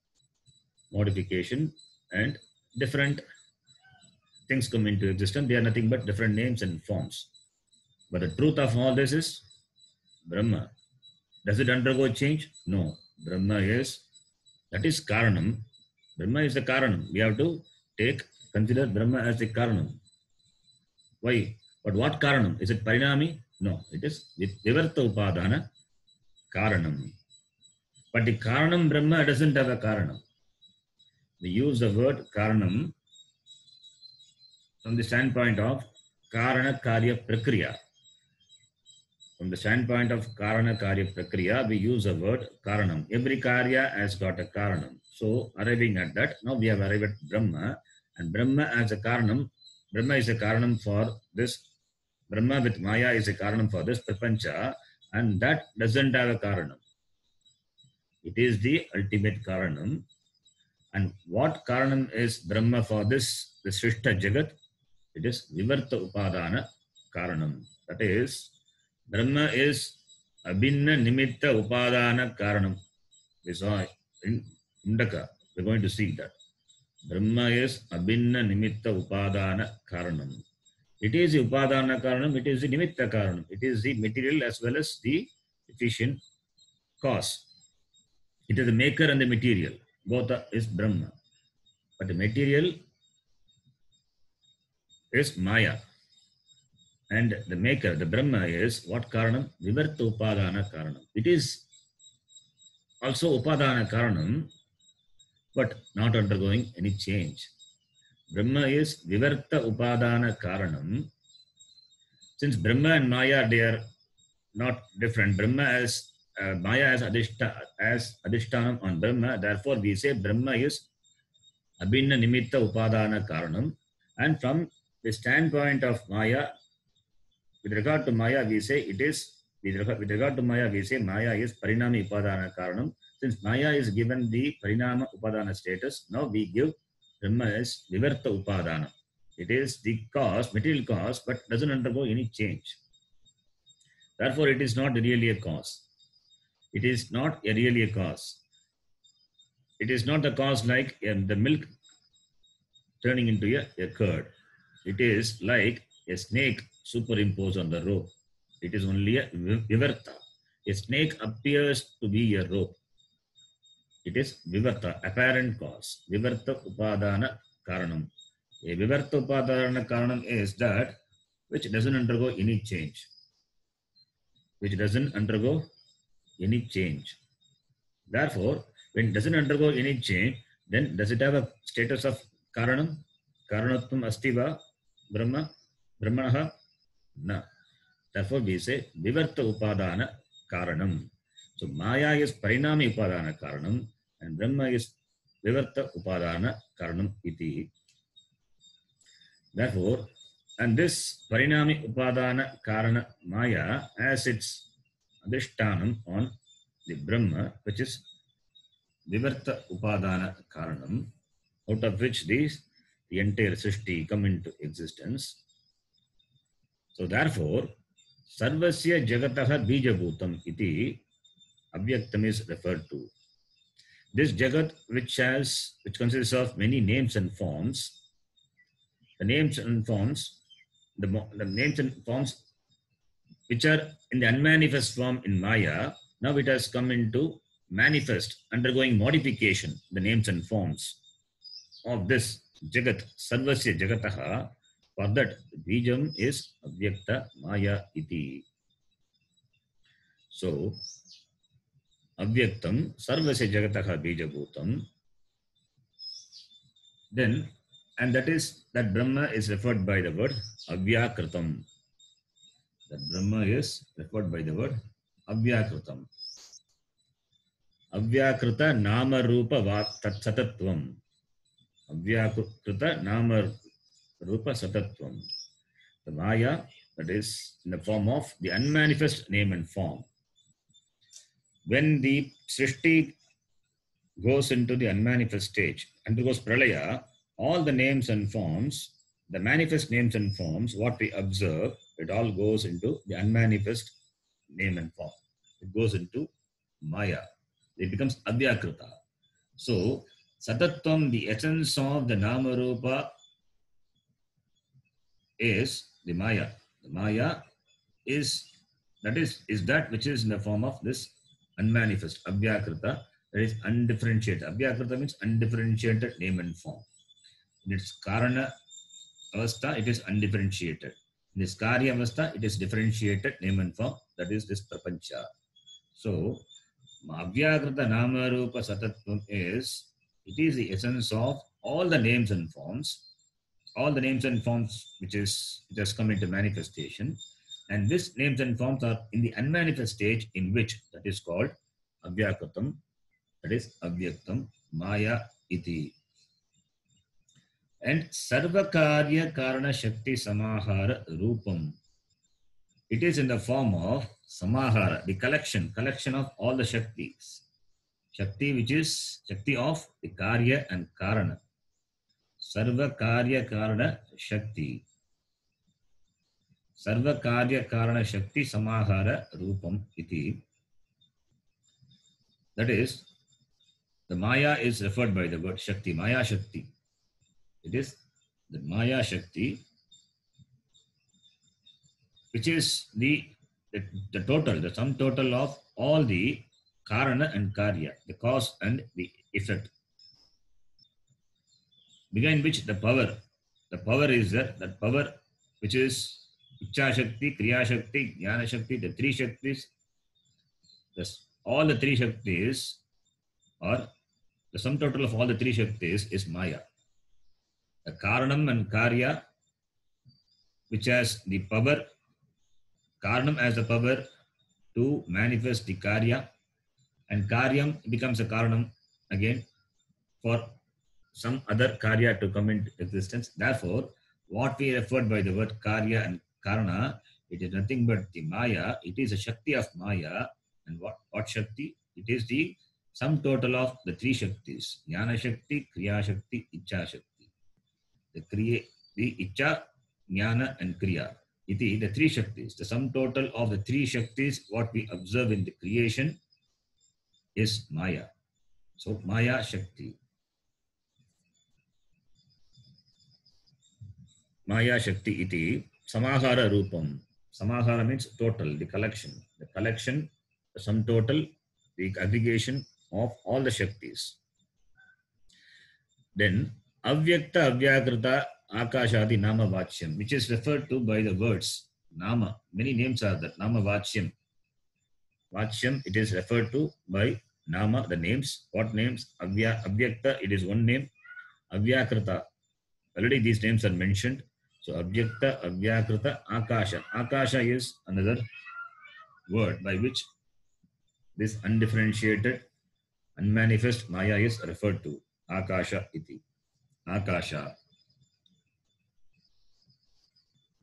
modification and different things come into existence. They are nothing but different names and forms. But the truth of all this is Brahma. Does it undergo change? No. Brahma is, that is Karanam. Brahma is the Karanam. We have to consider Brahma as the Karanam. Why? But what Karanam? Is it Parinami? No. It is Vivarta Upadana Karanam. But the Karanam Brahma doesn't have a Karanam. We use the word Karanam from the standpoint of Karana Karya Prakriya. From the standpoint of Karana Karya Prakriya, we use the word Karanam. Every Karya has got a Karanam. So, arriving at that, now we have arrived at Brahma. And Brahma as a Karanam, Brahma is a Karanam for this. Brahma with Maya is a Karanam for this Prapancha. And that doesn't have a Karanam. It is the ultimate Karanam. And what Karanam is Brahma for this Shrishta Jagat? It is Vivarta Upadana Karanam. That is, Brahma is Abhinna Nimitta Upadana Karanam. We saw in Mundaka. We're going to see that. Brahma is Abhinna Nimitta Upadana Karanam. It is the Upadana Karanam, it is the Nimitta Karanam. It is the material as well as the efficient cause. It is the maker and the material. Both is Brahma. But the material is Maya. And the maker, the Brahma, is what Karanam? Vivarta Upadana Karanam. It is also Upadana Karanam, but not undergoing any change. Brahma is Vivarta Upadana Karanam. Since Brahma and Maya, they are not different. Brahma as Maya as Adhishtanam on Brahma. Therefore, we say Brahma is Abhinna Nimitta Upadana Karanam. And from the standpoint of Maya, with regard to Maya, we say it is, with regard to Maya, we say Maya is Parinami Upadana Karanam. Since Maya is given the Parinama Upadana status, now we give Brahma as Vivarta Upadana. It is the cause, material cause, but doesn't undergo any change. Therefore, it is not really a cause. It is not really a cause. it is not the cause like the milk turning into a curd. It is like a snake superimposed on the rope. It is only a vivarta. A snake appears to be a rope. It is vivarta, apparent cause. Vivarta upadana karanam. A vivarta upadana karanam is that which doesn't undergo any change. Which doesn't undergo any change. Therefore, when it doesn't undergo any change, then does it have a status of karanam? Karanatvam astiva brahma? Brahmanaha? No. Therefore, we say vivarta upadana karanam. So, Maya is parinami upadana karanam and Brahma is vivarta upadana karanam iti. Therefore, and this parinami upadana karana Maya as its adhishtanam on the Brahma, which is vivarta upadana karanam, out of which the entire Srishti come into existence. So therefore, sarvasya jagataha bijabhutam iti avyaktam is referred to. This jagat which consists of many names and forms, the names and forms which are in the unmanifest form in Maya, now it has come into manifest, undergoing modification, the names and forms of this jagat, sarvasya jagataha. For that, bijam is avyakta Maya iti. So, avyaktam sarvasya jagataha bijabhutam. Then, and that Brahma is referred by the word avyakritam. That Brahma is referred by the word avyakritam. Avyakrita nama rupa satatvam. Avyakrita nama rupa satatvam. The Maya, that is in the form of the unmanifest name and form. When the Srishti goes into the unmanifest stage, undergoes pralaya, all the names and forms, the manifest names and forms, what we observe, it all goes into the unmanifest name and form. It goes into Maya. It becomes Avyakrita. So, Satatvam, the essence of the Nama Rupa is the Maya. The Maya is that which is in the form of this unmanifest, Avyakrita, that is undifferentiated. Avyakrita means undifferentiated name and form. In its Karana Avastha, it is undifferentiated. In its Karya Avastha, it is differentiated name and form, that is this Prapancha. So, Avyakrita Nama Rupa Satatvam is, it is the essence of all the names and forms, which has come into manifestation. And these names and forms are in the unmanifest stage in which that is called Avyakritam, that is Avyaktam, Maya iti. And Sarvakarya Karana Shakti Samahara Rupam. It is in the form of Samahara, the collection of all the Shaktis. Shakti, which is Shakti of the Karya and Karana. Sarva Karya Karana Shakti. Sarva Karya Karana Shakti Samahara Rupam iti. That is, the Maya is referred by the word Shakti, Maya Shakti. It is the Maya Shakti, which is the total, the sum total of all the Karana and Karya, the cause and the effect. Behind which the power is there, that power which is Ichcha Shakti, Kriya Shakti, Jnana Shakti, the three Shaktis, all the three Shaktis, or the sum total of all the three Shaktis is Maya. The Karanam and Karya, which has the power, Karanam has the power to manifest the Karya, and Karyam becomes a Karanam again for some other Karya to come into existence. Therefore, what we referred by the word Karya and Karana, it is nothing but the Maya. It is a Shakti of Maya. And what Shakti? It is the sum total of the three Shaktis. Jnana Shakti, Kriya Shakti, Ichcha Shakti. The Ichcha, Jnana and Kriya. Iti, the three Shaktis. The sum total of the three Shaktis, what we observe in the creation, is Maya. So Maya Shakti. Maya Shakti iti samahara rupam. Samahara means total, the collection. The collection, the sum total, the aggregation of all the Shaktis. Then avyakta avyakrita akashadi nama vachyam, which is referred to by the words nama. Many names are that. Nama vachyam. Vachyam, it is referred to by nama, the names. What names? Avyakta, it is one name. Avyakrita, already these names are mentioned. So Avyakta, Avyakrita, Akasha. Akasha is another word by which this undifferentiated, unmanifest Maya is referred to. Akasha iti. Akasha.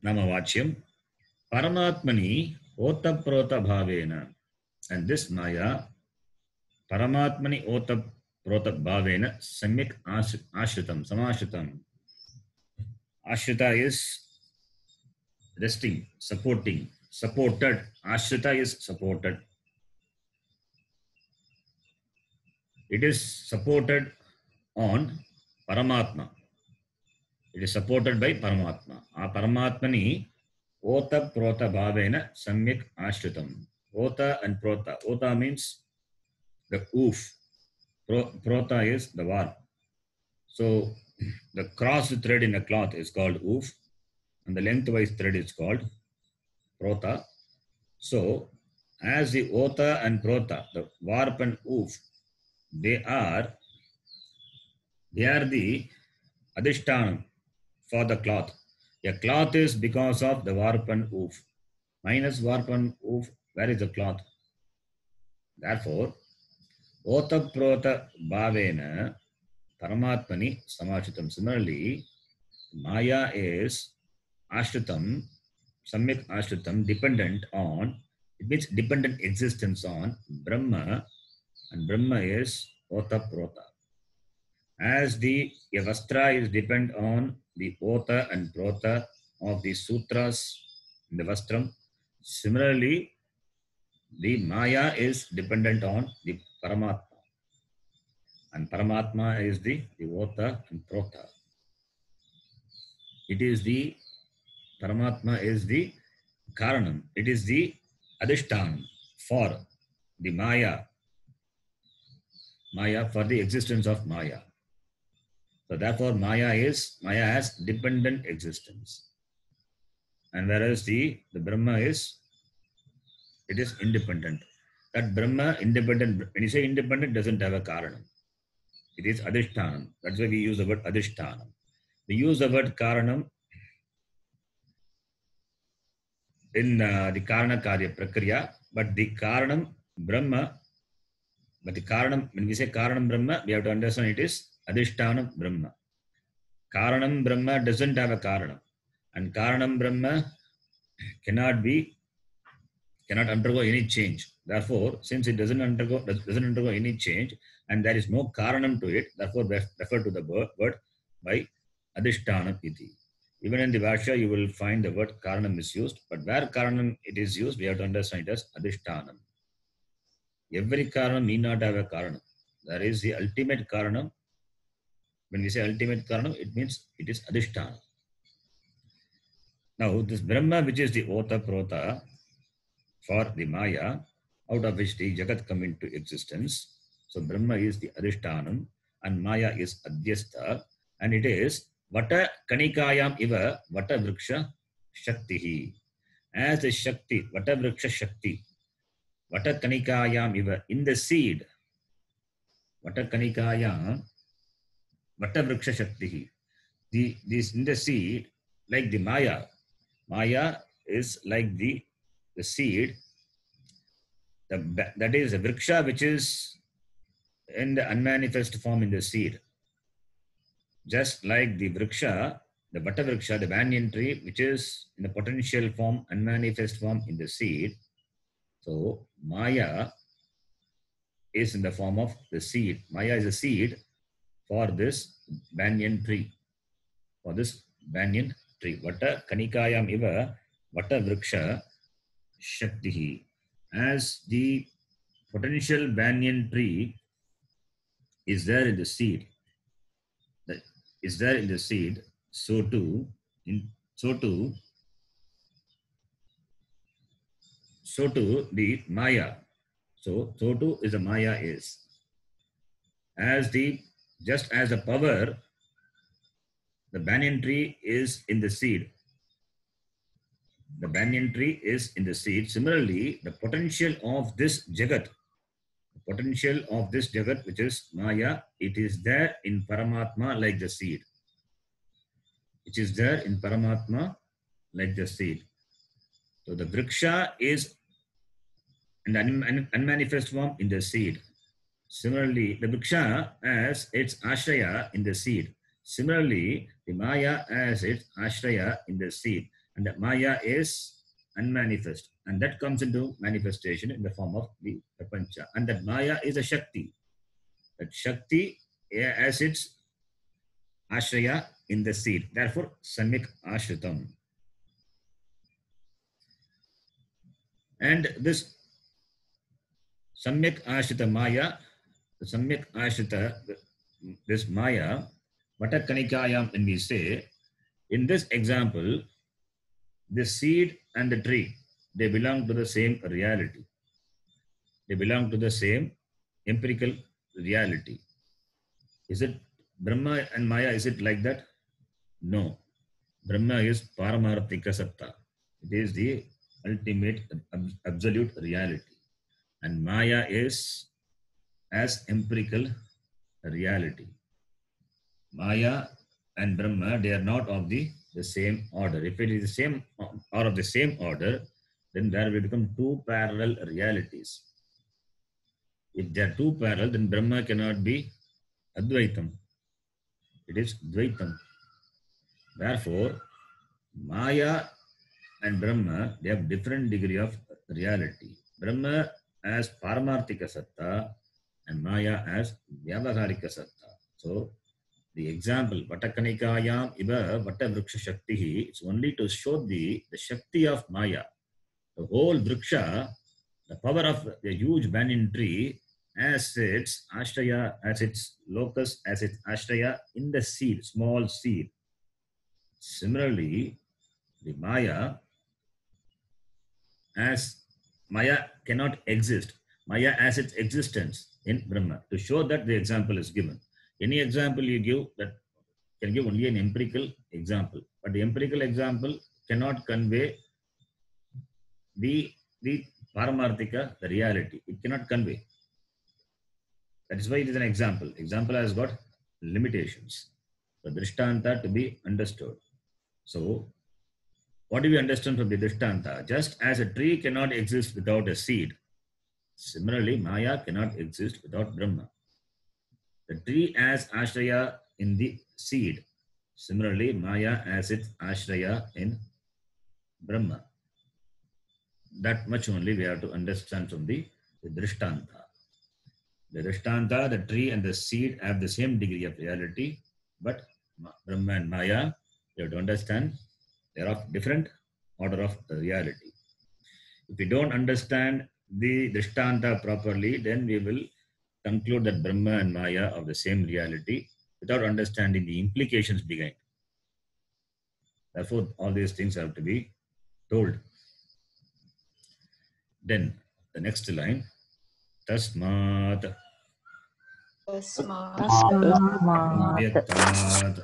Namavachyam. Paramatmani Otaprota Bhavena. And this Maya, Paramatmani Otaprota Bhavena, Samyak Ashritam, Samashritam. Ashrita is resting, supporting, supported. Ashrita is supported. It is supported on Paramatma. It is supported by Paramatma. Paramatmani Ota Prota Bhavena Samyak Ashritam. Ota and Prota. Ota means the oof. Prota is the warp. So the crossed thread in a cloth is called oof, and the lengthwise thread is called Prota. So as the Ota and Prota, the warp and oof, they are the adhishtanam for the cloth. A cloth is because of the warp and oof. Minus warp and oof, where is the cloth? Therefore, Otaprota Bhavena Paramatmani Samashitam. Similarly, Maya is Ashritam, Samyak Ashritam, dependent on, it means dependent existence on Brahma, and Brahma is Otaprota. As the Vastra is dependent on the Ota and Prota of the sutras in the Vastram, similarly, the Maya is dependent on the Paramatma. And Paramatma is the Ota and Prota. It is the Paramatma is the Karanam. It is the Adhishtan for the Maya. Maya, for the existence of Maya. So therefore Maya has dependent existence. And whereas the Brahma is, it is independent. That Brahma independent, when you say independent, doesn't have a Karanam. It is Adhishtanam. That's why we use the word Adhishtanam. We use the word Karanam in the Karana Karya Prakriya, but the Karanam Brahma, but the Karanam, when we say Karanam Brahma, we have to understand it is Adhishtanam Brahma. Karanam Brahma doesn't have a Karanam. And Karanam Brahma cannot undergo any change. Therefore, since it doesn't undergo any change, and there is no Karanam to it, therefore refer to the word by Adhishtanam iti. Even in the Bhashya, you will find the word Karanam is used, but where Karanam it is used, we have to understand it as Adhishtanam. Every Karanam need not have a Karanam. There is the ultimate Karanam. When we say ultimate Karanam, it means it is Adhishtanam. Now, this Brahma, which is the Ota Prota for the Maya, out of which the Jagat come into existence. So, Brahma is the Adhishtanam and Maya is Adhyastha, and it is Vata Kanikayam Iva Vata Vriksha Shaktihi. As the Shakti, Vata Vriksha Shakti, Vata Kanikayam Iva, in the seed, Vata Kanikayam, Vata Vriksha Shaktihi. This in the seed, like the Maya. Maya is like the seed, that is a vriksha which is in the unmanifest form in the seed. Just like the vriksha, the Vata Vriksha, the banyan tree, which is in the potential form, unmanifest form in the seed. So Maya is in the form of the seed. Maya is a seed for this banyan tree. For this banyan tree. Vata Kanikayam Iva Vata Vriksha Shaktihi. As the potential banyan tree is there in the seed, that is there in the seed, so too the Maya. So too is the Maya is. Just as the power, the banyan tree is in the seed. The banyan tree is in the seed. Similarly, the potential of this Jagat, which is Maya, it is there in Paramatma like the seed. It is there in Paramatma like the seed. So the Vriksha is an unmanifest form in the seed. Similarly, the Vriksha has its Ashraya in the seed. Similarly, the Maya has its Ashraya in the seed. And the Maya is unmanifest. And that comes into manifestation in the form of the Prapancha. And that Maya is a Shakti. That Shakti has its Ashraya in the seed. Therefore, Samyak Ashritam. And this Samyak Ashrita Maya, the Samyak Ashrita, this Maya, Vatakannikayam, when we say, in this example, the seed and the tree, they belong to the same reality. They belong to the same empirical reality. Is it Brahma and Maya, is it like that? No. Brahma is Paramarthika Satta. It is the ultimate absolute reality. And Maya is as empirical reality. Maya and Brahma, they are not of the same order. If it is the same or of the same order, then there will become two parallel realities. If they are two parallel, then Brahma cannot be Advaitam. It is Dvaitam. Therefore, Maya and Brahma, they have different degree of reality. Brahma as Paramarthika Satta and Maya as Vyavaharika Satta. So, the example, Vatakannikayam iva Vata Vriksha Shakti, it's only to show the Shakti of Maya. The whole Vriksha, the power of the huge banyan tree, as its Ashraya, as its locus, as its Ashraya in the seed, small seed. Similarly, the Maya, as Maya cannot exist. Maya has its existence in Brahma. To show that, the example is given. Any example you give, that can give only an empirical example. But the empirical example cannot convey the Paramarthika, the reality. It cannot convey. That is why it is an example. Example has got limitations. The Drishtanta to be understood. So, what do we understand from the Drishtanta? Just as a tree cannot exist without a seed, similarly, Maya cannot exist without Brahma. The tree has Ashraya in the seed. Similarly, Maya has its Ashraya in Brahma. That much only we have to understand from the Drishtanta. The Drishtanta, the tree and the seed have the same degree of reality, but Brahma and Maya, you have to understand, they are of different order of reality. If we don't understand the Drishtanta properly, then we will conclude that Brahma and Maya are of the same reality without understanding the implications behind. Therefore, all these things have to be told. Then, the next line, Tasmat Avyaktat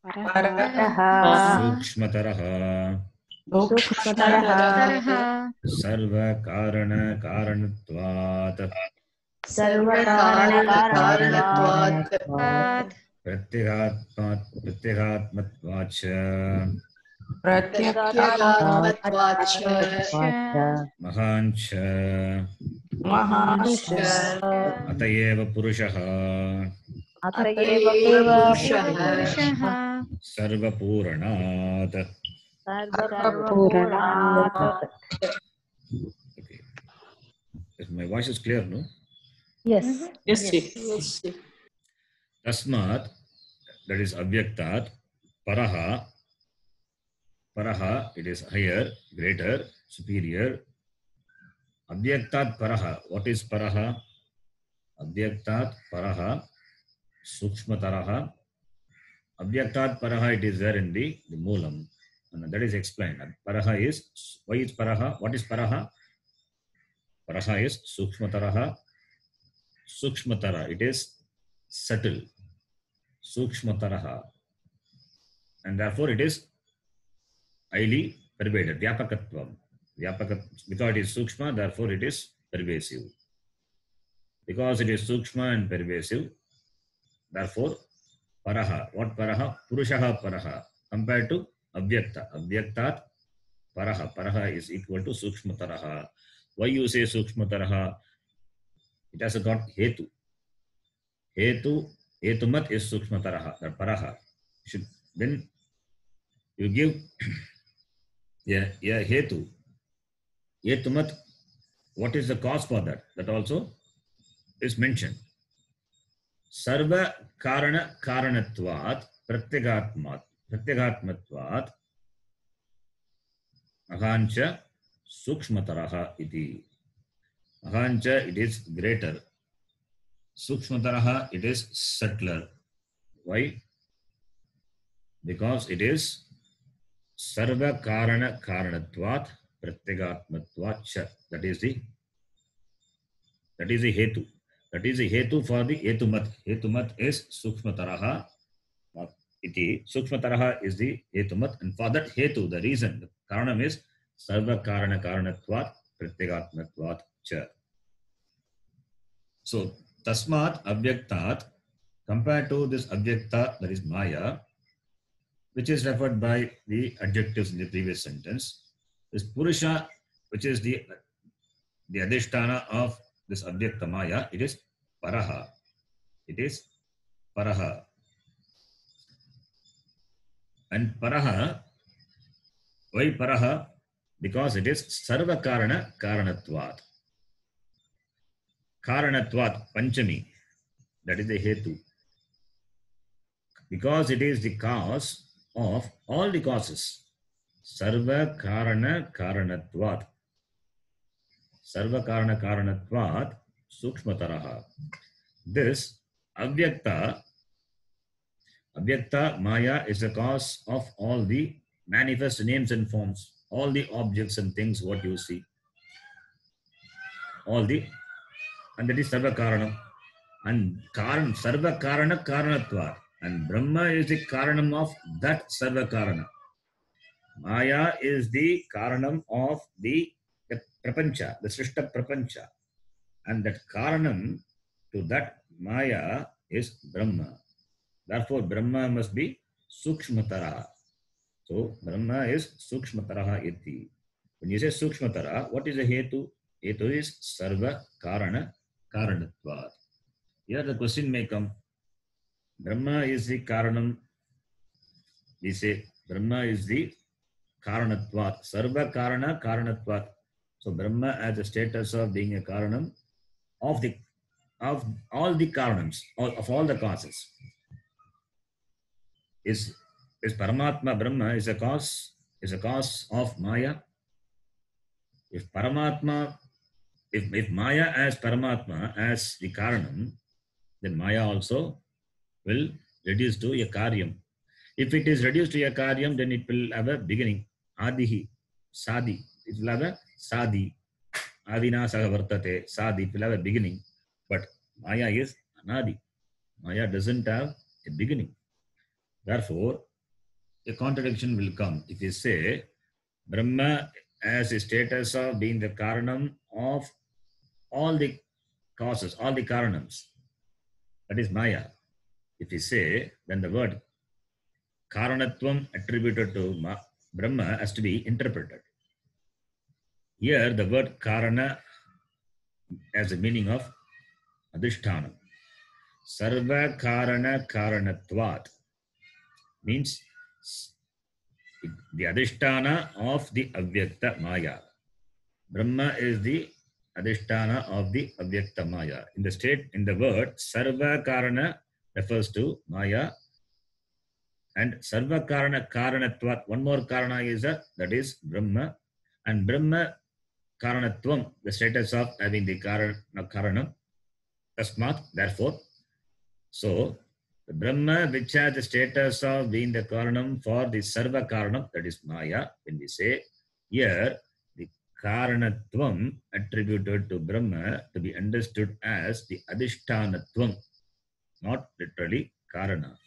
Paraha Sukshmataraha Sarva Karana Karanatvat Pratyagatmatvacha Mahancha Atayeva Purushaha Sarva Puranat. Okay. My voice is clear, no? Yes. Yes. Tasmat, that is Avyaktat, Paraha, it is higher, greater, superior. Avyaktat paraha. What is paraha? Avyaktat paraha sukshmataraha. Avyaktat paraha, it is there in the moolam. And that is explained. Paraha is, why is paraha? What is paraha? Paraha is sukshmataraha. Sukshmatara, it is subtle. Sukshmataraha. And therefore it is highly pervaded. Vyapakatvam. Because it is sukshma, therefore it is pervasive. Because it is sukshma and pervasive, therefore paraha. What paraha? Purushaha paraha. Compared to avyakta. Avyaktat paraha. Paraha is equal to sukshmataraha. Why you say sukshmataraha? It has got hetu. Hetumat is sukshmataraha. That paraha. Then you give a hetu. Hetumat, what is the cause for that? That also is mentioned. Sarva karana karanatvat pratyagatmatvat ahancha sukshmataraha iti. Ahancha, it is greater. Sukshmataraha, it is subtler. Why? Because it is sarva karana karanatvat pratyagatmatvat cha. That is the hetu. That is the hetu for the hetumat. Hetumat is sukshmataraha iti. Sukshmataraha is the hetumat, and for that hetu, the reason, the karanam is sarva karana karanatvat pratyagatmatvat cha. So tasmat avyaktat, compared to this avyakta, that is maya, which is referred by the adjectives in the previous sentence, this purusha, which is the adhisthana of this avyakta maya, it is paraha. It is paraha. And paraha, why paraha? Because it is sarva karana karanatvat. Karanatvat, panchami, that is the hetu. Because it is the cause of all the causes. Sarva karana karanatvat. Sarva karana karanatvat sukshmataraha. This avyakta maya is the cause of all the manifest names and forms, all the objects and things what you see. And that is sarva karanam. And sarva karana karanatvat. And Brahma is the karanam of that sarva karana. Maya is the karanam of the prapancha, the srishta prapancha. And that karanam to that maya is Brahma. Therefore, Brahma must be sukshmatara. So, Brahma is sukshmatara iti. When you say sukshmatara, what is the hetu? Hetu is sarva karana karanatvat. Here the question may come. Brahma is the karanam. We say Brahma is the karanatvat. Sarva karana karanatvat. So Brahma has the status of being a karanam of all the karanams, of all the causes. Is Paramatma Brahma is a cause of Maya? If Paramatma, if Maya as Paramatma as the karanam, then Maya also will reduce to a karyam. If it is reduced to a karyam, then it will have a beginning. Adihi, sadi. It will have a sadi. Adina sagavartate, sadi. It will have a beginning. But Maya is anadi. Maya doesn't have a beginning. Therefore, a contradiction will come. If you say Brahma as a status of being the karanam of all the causes, all the karanams, that is Maya. If you say, then the word karanatvam attributed to Brahma has to be interpreted. Here, the word karana has the meaning of adhisthana. Sarva karana karanatvat means the adhisthana of the avyakta maya. Brahma is the adhisthana of the avyakta maya. In the word sarva karana refers to maya, and sarva karana karanatvat, one more karana is that is Brahma, and Brahma karanatvam, the status of having the karanam, tasmat, therefore. So, the Brahma, which has the status of being the karanam for the sarva karanam, that is Maya, when we say here, the karanatvam attributed to Brahma to be understood as the adhishtanatvam, not literally karana.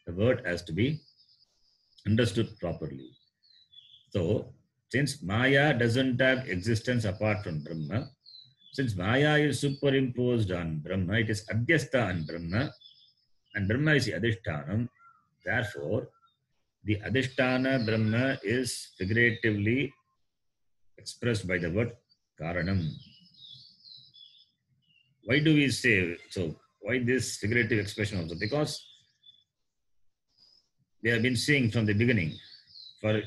The word has to be understood properly. So, since Maya doesn't have existence apart from Brahma, since Maya is superimposed on Brahma, it is adhyastha on Brahma, and Brahma is the adhishtanam. Therefore, the adhishtana Brahma is figuratively expressed by the word karanam. Why do we say so? Why this figurative expression also? Because we have been seeing from the beginning for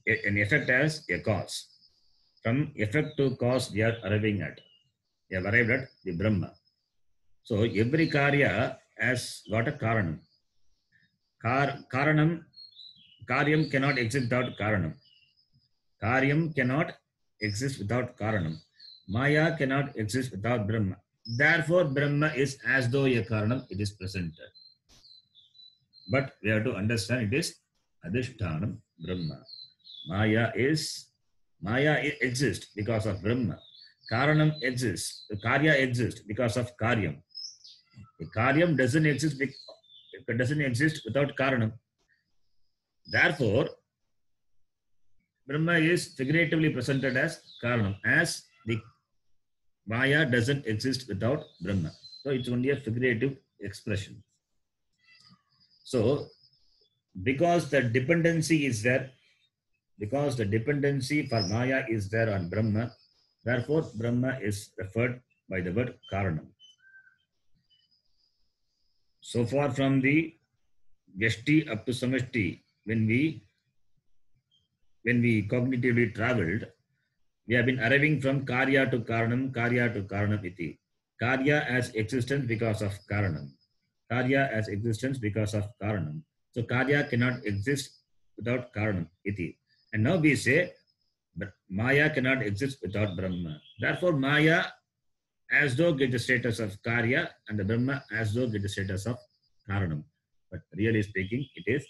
an effect as a cause. From effect to cause, we are arriving at. We have arrived at the Brahma. So every karya has got a karanam. Karyam cannot exist without karanam. Karyam cannot exist without karanam. Maya cannot exist without Brahma. Therefore, Brahma is as though a karanam, it is presented. But we have to understand it is adhishtanam Brahma. Maya exists because of Brahma. Karanam exists. The karya exists because of karyam. The karyam doesn't exist without karanam. Therefore, Brahma is figuratively presented as karanam, as the Maya doesn't exist without Brahma. So it's only a figurative expression. So, because the dependency is there, because the dependency for Maya is there on Brahma, therefore Brahma is referred by the word karanam. So far from the Vyashti up to Samashti, when we cognitively traveled, we have been arriving from karya to karanam iti. Karya has existence because of karanam. Karya has existence because of karanam. So karya cannot exist without karanam iti. And now we say, but Maya cannot exist without Brahma. Therefore, Maya as though get the status of karya and the Brahma as though get the status of karanam. But really speaking, it is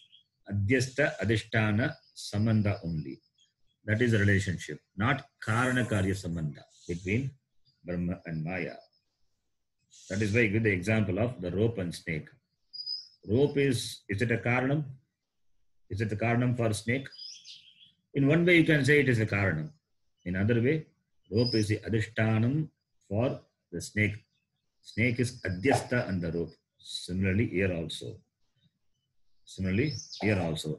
adhyastha adhishtana sambandha only. That is the relationship, not karana karya sambandha between Brahma and Maya. That is why I give the example of the rope and snake. Rope is it a karanam? Is it a karanam for snake? In one way you can say it is a karanam. In another way, rope is the adhishtanam for the snake. Snake is adhyastha on the rope. Similarly here also.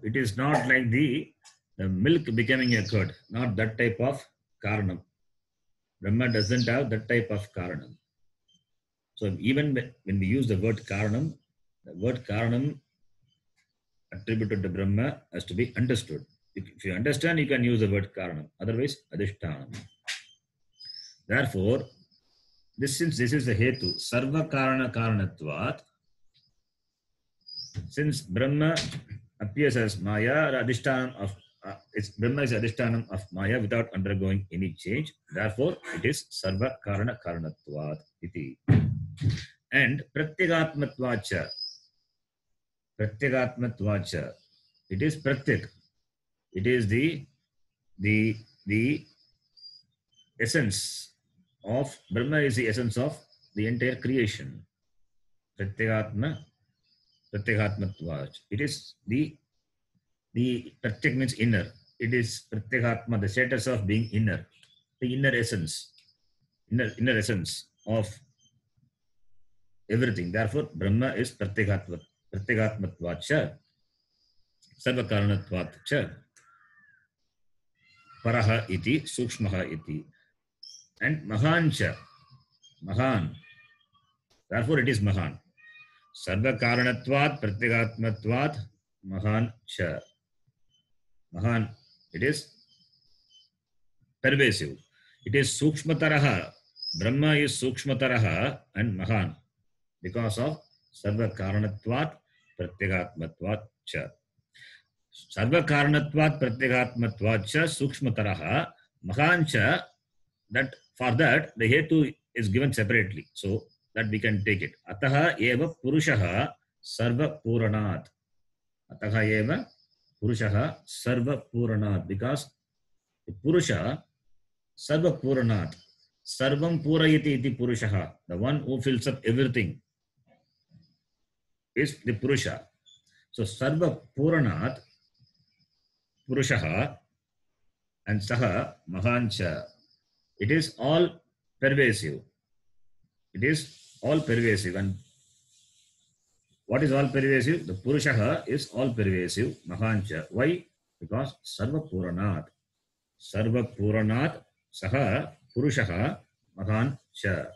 It is not like the milk becoming a curd, not that type of karanam. Brahma doesn't have that type of karanam. So even when we use the word karanam, the word karanam attributed to Brahma has to be understood. If you understand, you can use the word karanam. Otherwise, adhishtanam. Therefore, since this is the hetu, sarva karana karanatvat, since Brahma appears as Maya, or adhishtanam of Brahma is adhishtanam of Maya without undergoing any change. Therefore, it is sarva karana karanatvat iti. And pratyagatmatvacha, it is pratyak. It is the essence of Brahma is the essence of the entire creation. Pratyagatmatvacha. It is the pratyak means inner. It is pratyagatma, the status of being inner, the inner essence of everything. Therefore, Brahma is pratyagatmatvacha, sarvakaranatvacha, paraha iti, sukshmaha iti, and mahancha, mahan. Therefore, it is mahan. Sarvakaranatvat, pratyagatmatvat, mahan cha. Mahan, it is pervasive. It is sukshmataraha. Brahma is sukshmataraha and mahan because of sarvakaranatvat, pratyagatmatvat cha. Sarvakaranatvat, pratyagatmatvat cha, sukshmataraha, mahan cha, that for that the hetu is given separately, so that we can take it. Ataha eva purushaha sarva puranat. Ataha eva purushaha sarva puranat, because the purusha sarva puranat, sarvam purayati iti purushaha, the one who fills up everything is the purusha. So sarva puranat purushaha and saha mahancha. It is all pervasive. It is all pervasive. And what is all pervasive? The purushaha is all pervasive. Mahancha. Why? Because sarva puranat. Sarva puranat saha purushaha mahancha.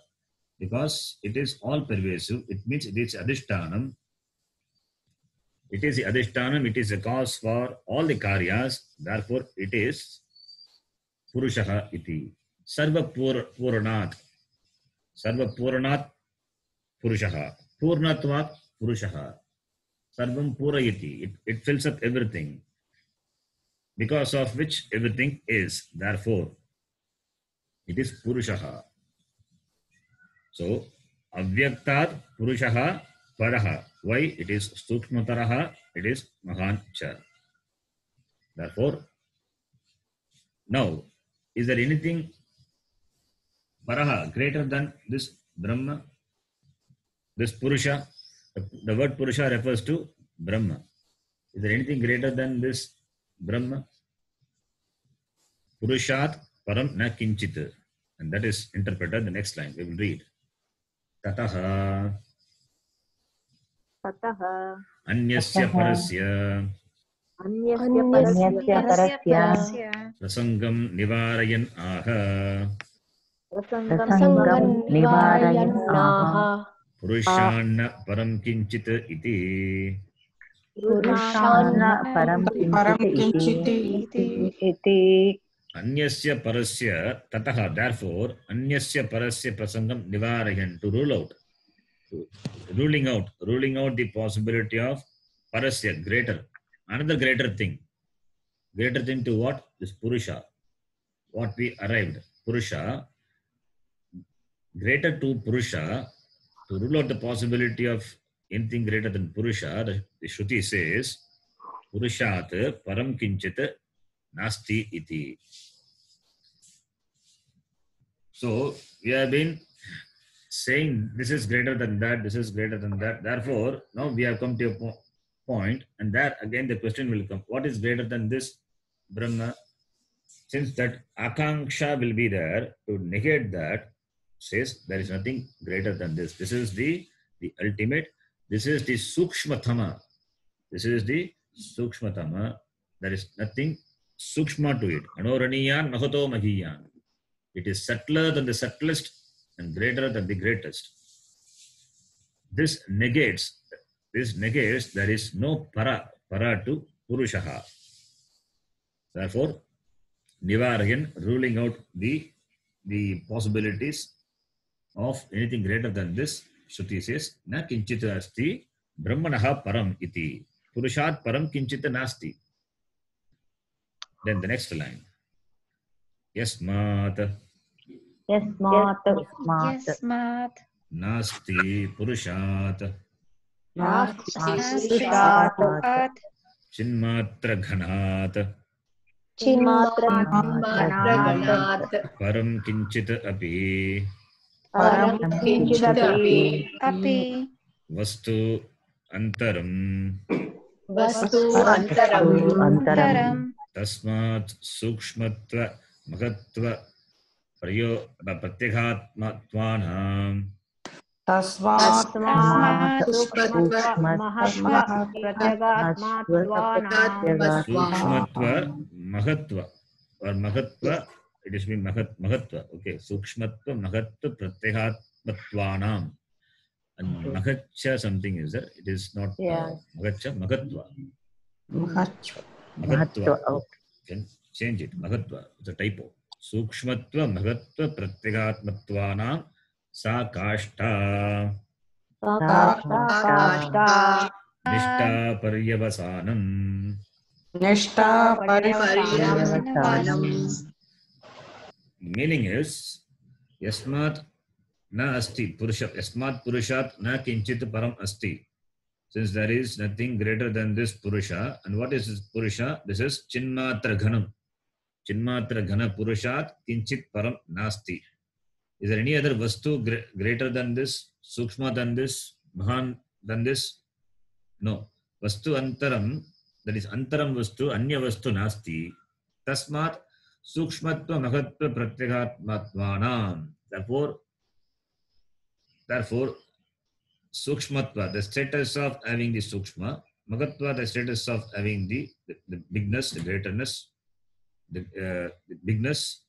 Because it is all pervasive. It means it is adhishtanam. It is the adhishtanam. It is a cause for all the karyas. Therefore, it is purushaha iti. Sarva puranat. Sarva puranat purushaha. Purnatvat purushaha. Sarvam purayati. It fills up everything, because of which everything is. Therefore, it is purushaha. So, avyaktat purushaha paraha. Why? It is sukshmataraha. It is mahancha. Therefore, now, is there anything paraha greater than this Brahma? This Purusha? The word Purusha refers to Brahma. Is there anything greater than this Brahma? Purushat param na kinchit. And that is interpreted the next line. We will read. Tataha anyasya parasya prasangam nivarayan aha purushanna param kinchit iti. Anyasya parasya tataha. Therefore, anyasya parasya prasangam nivarayan, to rule out. Ruling out the possibility of parasya, greater, another greater thing to what? This Purusha, what we arrived, Purusha, greater to Purusha, to rule out the possibility of anything greater than Purusha. The Shruti says Purushat param kinchit nasti iti. So we have been saying this is greater than that, this is greater than that. Therefore, now we have come to a point, and there again the question will come: what is greater than this Brahma? Since that akanksha will be there, to negate that, says there is nothing greater than this. This is the ultimate. This is the sukshmatama. This is the sukshmatama. There is nothing sukshma to it. Anoraniyan mahato mahiyan. It is subtler than the subtlest and greater than the greatest. This negates there is no para to Purushaha. Therefore, Nivarayan, ruling out the possibilities of anything greater than this, Shruti says, na kinchita asti brahmanaha param iti. Purushat param kinchita nasti. Then the next line. Yasmat nasti purushat chinmatra ghanat param kinchit api vastu antaram tasmat sukshmatva mahatva pratyekhatmatvanam sukshmatva mahatva or mahatva, it is mean mahatva. Okay, sukshmatva mahatva pratyekhatmatvanam. And mahatcha something is there. It is not mahatcha, mahatva. Mahatva. Can change it. Mahatva. It's a typo. Sukshmatva mahatva pratyekhatmatvanam sa kashta nishta paryavasanam. Meaning is yasmat na asti purusha, yasmat purushat na kinchit param asti. Since there is nothing greater than this purusha, and what is this purusha? This is chinmatra ghanam. Chinmatra ghana purushat kinchit param nasti. Is there any other vastu greater than this, sukshma than this, mahan than this? No. Vastu antaram, that is antaram vastu, anya vastu nasti. Tasmat sukshmatva mahatva pratyagatmatvanam. Therefore, sukshmatva, the status of having the sukshma, mahatva, the status of having the bigness, the greaterness, the bigness,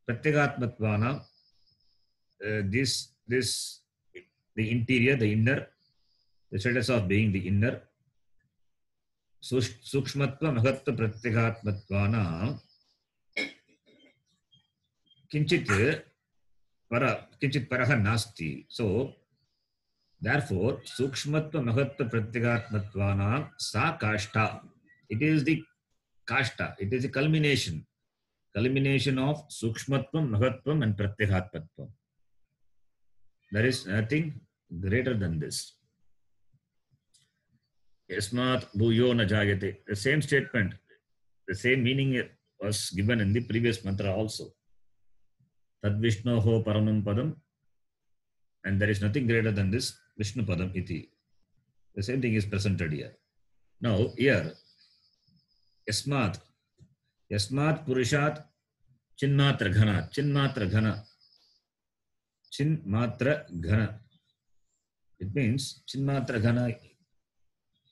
pratyagatmatvanam, this the interior, the inner, the status of being the inner, sukshmatva mahatva pratyagatmatvanam, kinchit paraha nasti. So therefore, sukshmatva mahatva pratyagatmatvanam sa kashta. It is the kashta. It is the culmination of sukshmatvam, mahatvam, and pratyagatmatvam. There is nothing greater than this. Yasmat bhuyo na jayate. The same statement, the same meaning was given in the previous mantra also. Tad Vishnoho paramam padam. And there is nothing greater than this Vishnu padam iti. The same thing is presented here. Now here, yasmat purushat chinmatra ghana. It means chinmatra ghana.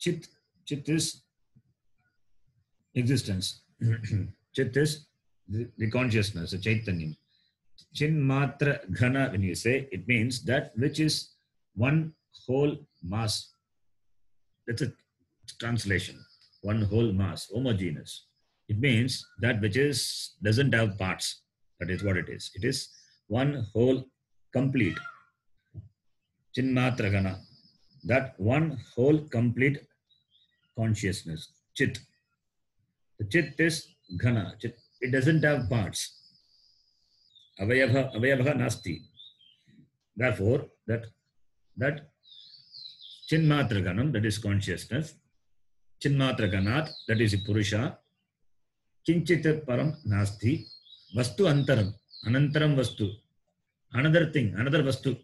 Chit is existence. Chit is the consciousness, the chaitanyam. Chinmatra ghana, when you say, it means that which is one whole mass. That's a translation. One whole mass, homogeneous. It means that which doesn't have parts. That is what it is. It is one whole complete. Chinmatra ghana. That one whole complete consciousness. Chit. The chit is ghana. Chit. It doesn't have parts. Avayabha nasti. Therefore, that chinmatra ganam, that is consciousness, chinmatra ganat, that is purusha, kinchit param nasti, vastu antaram, anantaram vastu, another thing, another vastu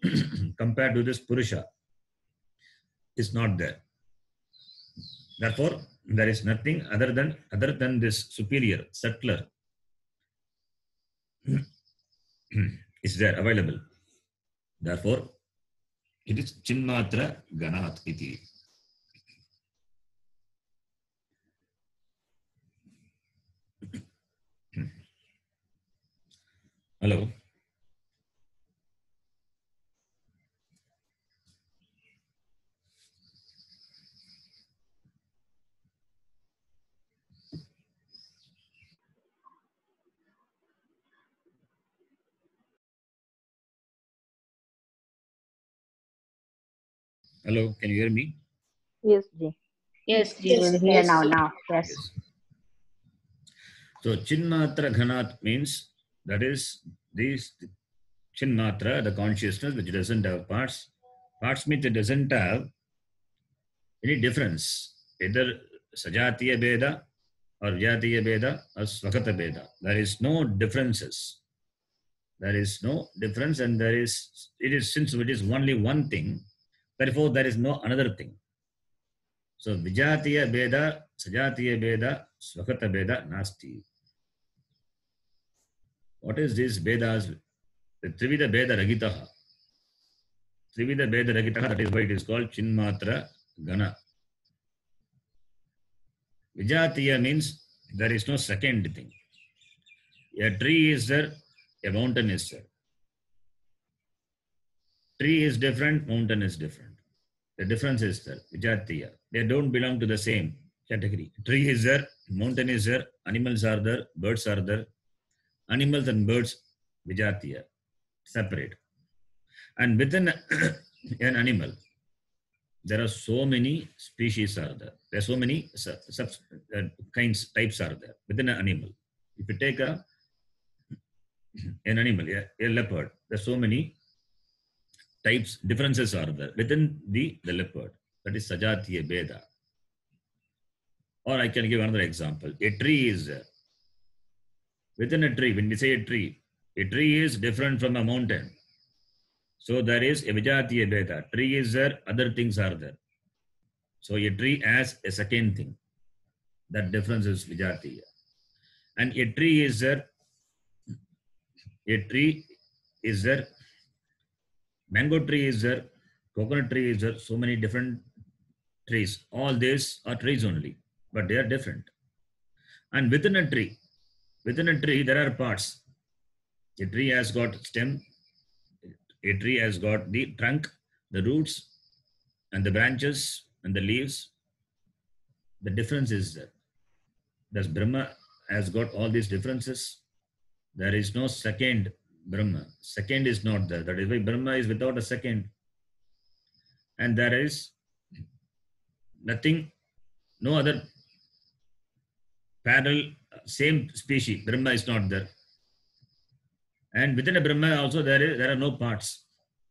compared to this purusha is not there. Therefore, there is nothing other than this superior, subtler is there available. Therefore, it is chinmatra ganat iti. Hello. Hello, can you hear me? Yes, Ji. Yes, We'll hear now. Yes. So chinmatra ghanat means that is this chinmatra, the consciousness which doesn't have parts. Parts means it doesn't have any difference, either sajatiya beda or vyatiya beda or svakata beda. There is no differences. There is no difference, and since it is only one thing, therefore there is no another thing. So vijatiya beda, sajatiya beda, svakata beda nasti. What is this Vedas? The Trivida Veda Ragitaha. Trivida Veda Ragitaha, that is why it is called Chinmatra Gana. Vijatiya means there is no second thing. A tree is there, a mountain is there. Tree is different, mountain is different. The difference is there, Vijatiya. They don't belong to the same category. Tree is there, mountain is there, animals are there, birds are there. Animals and birds, Vijatiya, separate. And within an animal, there are so many species are there. There are so many types are there within an animal. If you take a an animal, a leopard. There's so many types, differences are there within the leopard. That is Sajatiya Beda. Or I can give another example. A tree is there. Within a tree, when we say a tree is different from a mountain. So there is a Vijatiya Beda. Tree is there, other things are there. So a tree has a second thing. That difference is Vijatiya. And a tree is there. A tree is there. Mango tree is there. Coconut tree is there. So many different trees. All these are trees only, but they are different. And within a tree, there are parts. A tree has got stem. A tree has got the trunk, the roots, and the branches and the leaves. The difference is there. Thus, Brahma has got all these differences. There is no second Brahma. Second is not there. That is why Brahma is without a second. And there is nothing, no other parallel, same species. Brahma is not there. And within a Brahma also there are no parts.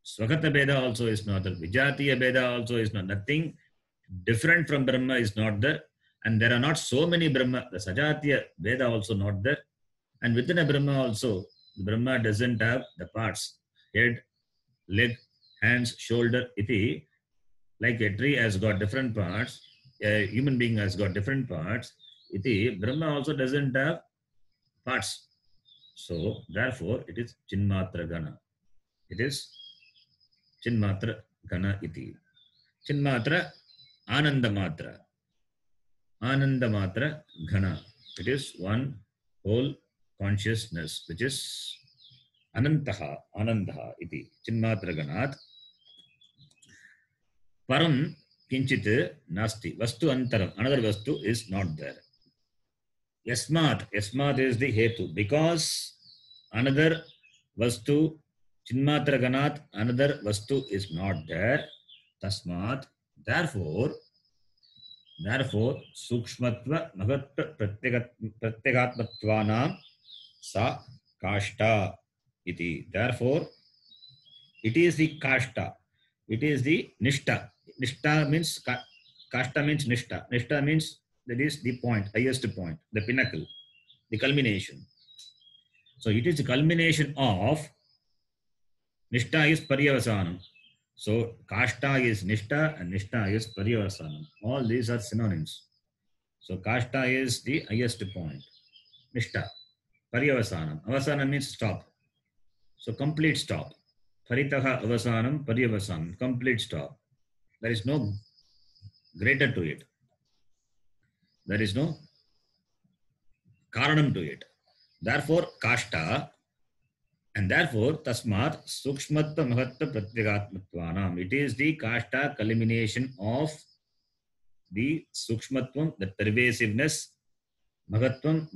Swagata Beda also is not there. Vijatiya Beda also is not. Nothing different from Brahma is not there. And there are not so many Brahma. The Sajatiya Beda also not there. And within a Brahma also, the Brahma doesn't have the parts. Head, leg, hands, shoulder, iti. Like a tree has got different parts. A human being has got different parts. Iti. Brahma also doesn't have parts. So, therefore, it is Chinmatra Gana. It is Chinmatra Gana iti. Chinmatra Anandamatra. Anandamatra Gana. It is one whole consciousness, which is Anantaha, Anandaha iti. Chinmatra Ganat. Param Kinchit Nasti. Vastu Antaram. Another Vastu is not there. Yasmat. Yasmat is the Hetu. Because another Vastu, Chinmatra Ganat, another Vastu is not there. Tasmat. Therefore, Sukshmatva Mahatva Pratyagatmatvanam Sa Kashta iti. Therefore, it is the Kashta. It is the Nishta. Nishta means Kashta means Nishta. Nishta means that is the point, highest point, the pinnacle, the culmination. So it is the culmination of Nishta is Paryavasanam. So Kashta is Nishta and Nishta is Paryavasanam. All these are synonyms. So Kashta is the highest point. Nishta. Paryavasanam. Avasanam means stop. So complete stop. Paritaha avasanam paryavasanam. Complete stop. There is no greater to it. There is no karanam to it. Therefore, Kashta, and therefore, Tasmat, Sukshmatva Mahatva Pratyagatmatvanam. It is the Kashta culmination of the Sukshmatvam, the pervasiveness, Mahatvam,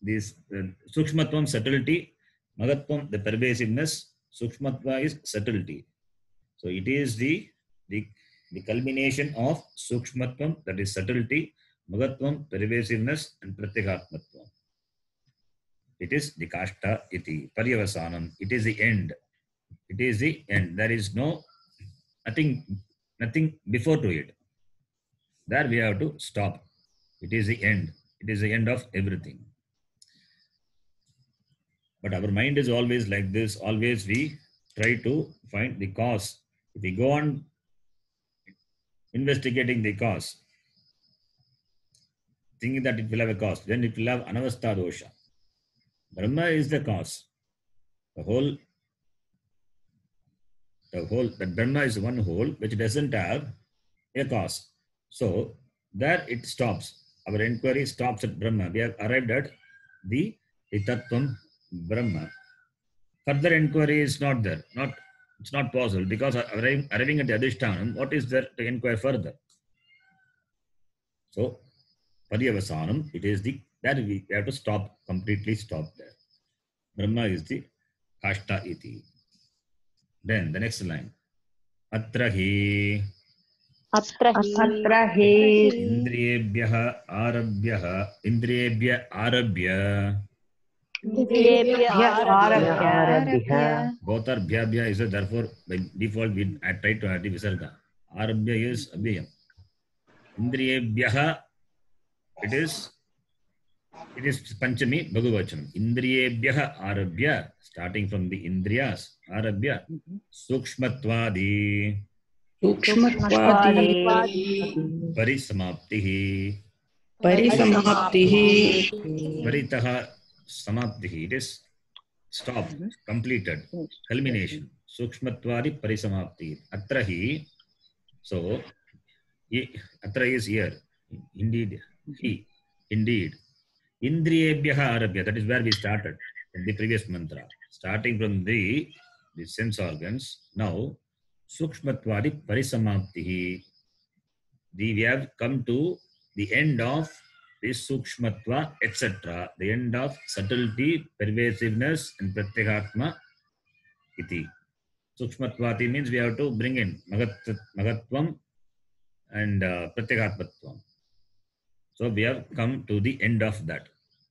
this Sukshmatvam, subtlety, Mahatvam, the pervasiveness, Sukshmatva is subtlety. So it is the culmination of Sukshmatvam, that is subtlety, Mahatvam, pervasiveness, and Pratyagatmatvam. It is the Kashta iti, Paryavasanam. It is the end. It is the end. There is nothing before to it. There we have to stop. It is the end. It is the end of everything. But our mind is always like this. Always we try to find the cause. If we go on investigating the cause, thinking that it will have a cause, then it will have anavastha dosha. Brahma is the cause. That Brahma is one whole which doesn't have a cause. So there it stops. Our inquiry stops at Brahma. We have arrived at the Tattvam Brahma. Further inquiry is not there. It's not possible because arriving at the Adhishtanam, what is there to inquire further? So Paryavasanam, it is that we have to stop, completely stop there. Brahma is the Kashta iti. Then the next line. Atrahi Indriyebhyah Arabhyah Indriyebhya Arabhya. arabhya. Both are bhya bhya is a, therefore by default we I try to add the visarga. Arabhya is abhyam. Indriyebhya it is Panchami Bhagavachanam. Indriyebhya arabhya, starting from the Indriyas, arabhya, Sukshmatvadi, Sukshmatvadi. Parisamaptihi, Parisamaptihi. Paritaha Samaptihi, it is stopped, completed, culmination. Sukshmatvadi Parisamaptihi. Atrahi, so, Atra is here. Indeed, he, indeed. Indriyebhyaha arabhya, that is where we started in the previous mantra. Starting from the sense organs, now Sukshmatvadi Parisamaptihi. We have come to the end of this Sukshmatva, etc. The end of subtlety, pervasiveness, and Pratyekatma iti. Sukshmatvati means we have to bring in Magatvam and Pratyekatmatvam. So we have come to the end of that.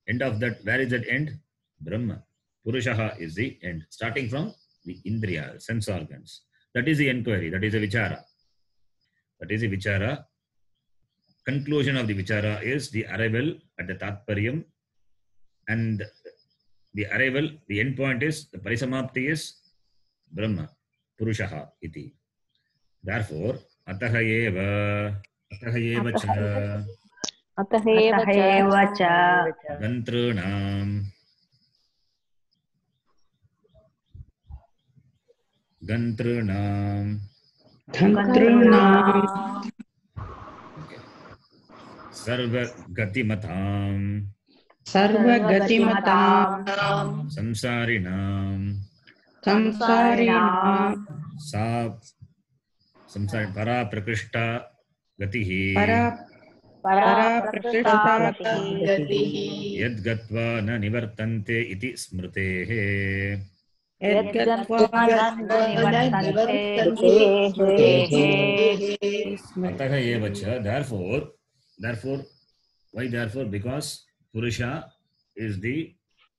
End of that, where is that end? Brahma. Purushaha is the end. Starting from the Indriya, sense organs. That is the inquiry. That is the Vichara. That is the Vichara. Conclusion of the Vichara is the arrival at the Tatparyam. And the arrival, the end point is, the Parisamapti is Brahma. Purushaha iti. Therefore, Ataha eva cha. Ataheva cha. Gantrunam. Gantrunam. Okay. Sarva Gatimatam. Sarvagatimatam. Samsarinam. Sa samsari para prakrishta gatihi. Para prakrishta gatihi. Yad gatva na nivartante iti smritehe. Ataha eva cha. Therefore, why therefore? Because Purusha is the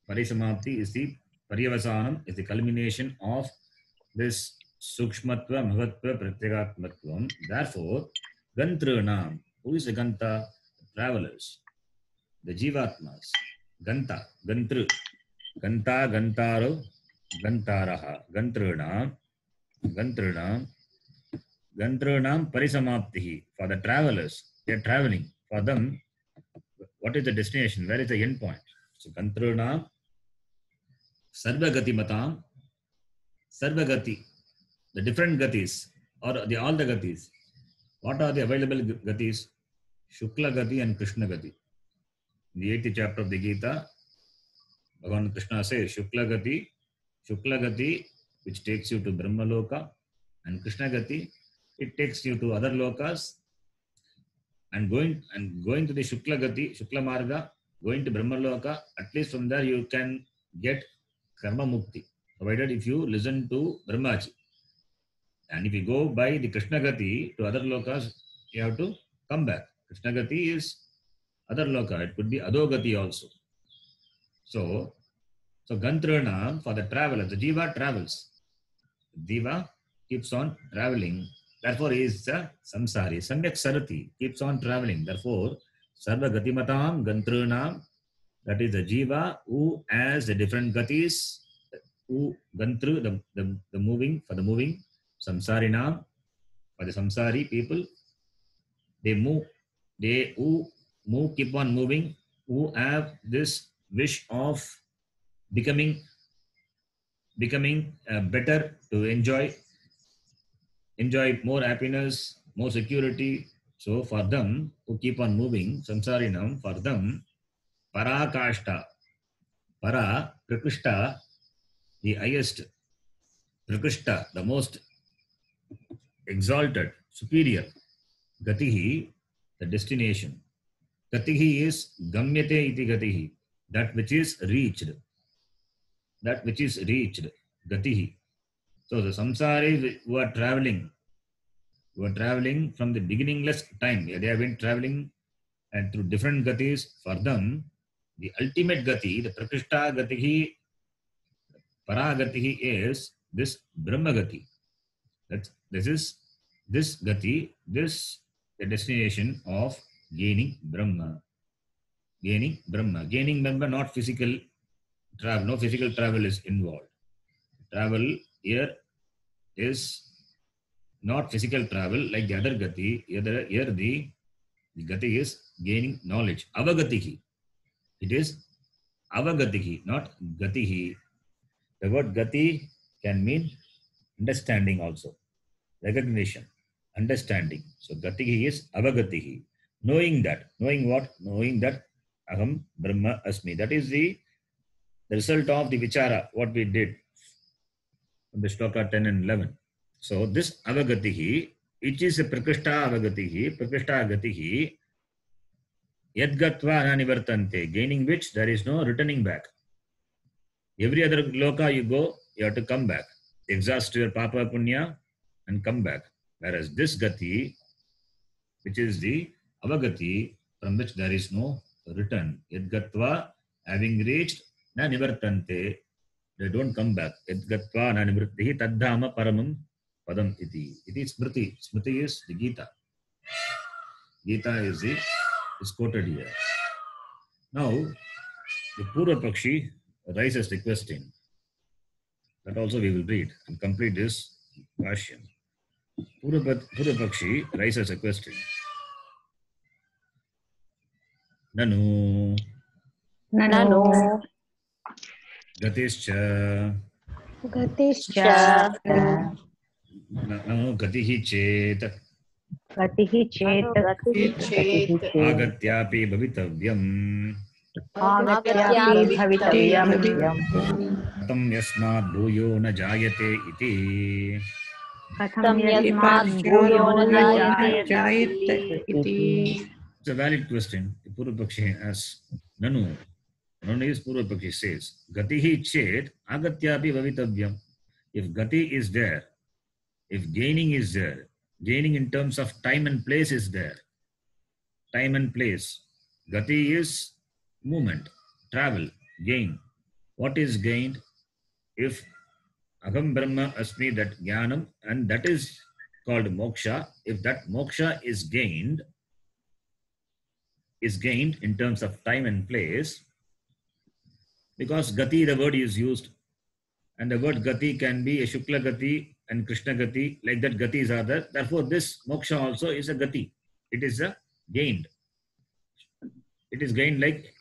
Parisamapti, is the Paryavasanam, is the culmination of this Sukshmatva, Mahatva, Pratyekatmatvam. Therefore, Gantrunam, who is the Ganta? Travelers, the Jivatmas. Ganta, Gantru, Ganta, Gantaro, Gantaraha, Gantrunam, Parisamaptihi. For the travelers, they are traveling. For them, what is the destination? Where is the end point? So, Gantrunam, Sarvagatimatam, Sarvagati, the different gatis, or all the gatis. What are the available gatis? Shukla Gati and Krishna Gati. In the 8th chapter of the Gita, Bhagavan Krishna says, Shukla Gati, which takes you to Brahma Loka, and Krishna Gati, it takes you to other lokas, and going to the Shukla Gati, Shukla Marga, going to Brahma Loka, at least from there you can get Karma Mukti, provided if you listen to Brahmaji. And if you go by the Krishna Gati to other lokas, you have to come back. Krishna Gati is other loka. It could be Adogati also. So Gantrana, for the traveler, the Jiva travels. Jiva keeps on traveling. Therefore, he is a samsari. Samyak sarati, keeps on traveling. Therefore, Sarva Gatimatam Gantrana, that is the Jiva who has the different gatis, who Gantru, the moving, for the moving, Samsarina, for the samsari people, they move, who keep on moving, who have this wish of becoming better, to enjoy more happiness, more security. So for them who keep on moving, samsarinam, for them, parakashta, para, prakrishta, the highest, prakrishta, the most exalted, superior, gatihi, the destination. Gatihi is gamyate iti gatihi, that which is reached. Gatihi. So the samsaris who are traveling from the beginningless time. They have been traveling and through different gatis. For them, the ultimate gati, the prakrishta gatihi, paragatihi is this Brahma gati. This is this gati, this the destination of gaining Brahma. Gaining Brahma. Gaining Brahma, not physical travel. No physical travel is involved. Travel here is not physical travel like the other gati. Here the gati is gaining knowledge. Avagatihi. It is avagatihi, not gatihi. The word gati can mean understanding also. Recognition, understanding. So gatihi is avagatihi. Knowing that. Knowing what? Knowing that aham brahma asmi. That is the result of the vichara, what we did from the shloka 10 and 11. So this avagatihi, which is a prakrishta avagatihi, prakrishta gatihi, yadgatva nanivartante, gaining which there is no returning back. Every other loka you go, you have to come back. Exhaust your papa punya and come back. Whereas this gati, which is the avagati, from which there is no return. Yadgatva, having reached, na nivartante, they don't come back. Yadgatva na nivartihi taddhama paramam padam iti. It is smriti. Smriti is the Gita. Gita is quoted here. Now, the Purva Pakshi raises the question. That also we will read and complete this question. Purva Pakshi raises a question. Nanu Gatischa Nanu Gatihi Chet Agatyapi Bhavitavyam Katam Yasmat Bhuyo Na Jayate Iti. It's a valid question. The Purva Pakshi asks, Nanu is Purva Pakshi says, Gatihi Chet Agatyapi Bhavitavyam. If Gati is there, if gaining is there, gaining in terms of time and place is there. Time and place. Gati is movement, travel, gain. What is gained? If Aham Brahma Asmi, that Jnanam, and that is called moksha. If that moksha is gained in terms of time and place, because Gati, the word is used, and the word Gati can be a Shukla Gati and Krishna Gati, like that Gatis are there. Therefore, this moksha also is a Gati. It is a gained. It is gained like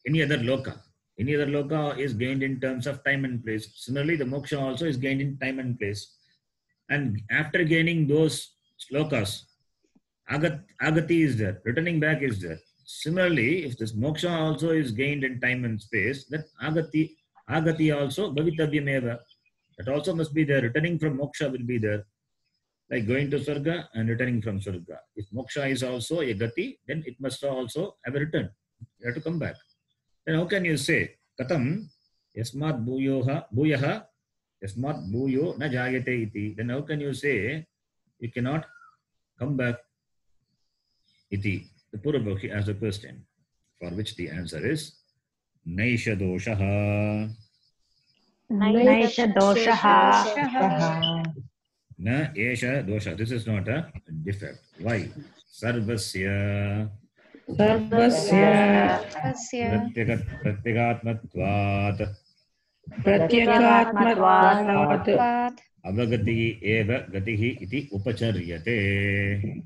any other loka. Any other loka is gained in terms of time and place. Similarly, the moksha also is gained in time and place. And after gaining those lokas, agati is there, returning back is there. Similarly, if this moksha also is gained in time and space, then agati also bhavitavyam eva. That also must be there. Returning from moksha will be there. Like going to Sarga and returning from Sarga. If moksha is also a gati, then it must also have a return. You have to come back. Then how can you say, Katam yasmat bhuyaha yasmat bhuyo na jayate iti. Then how can you say, you cannot come back iti. The Purva Pakshi asks a question, for which the answer is, Naisha doshaha. Na esha dosha. This is not a defect. Why? Sarvasya Pratyagatmatvat Avagati eva gatihi iti upacharyate.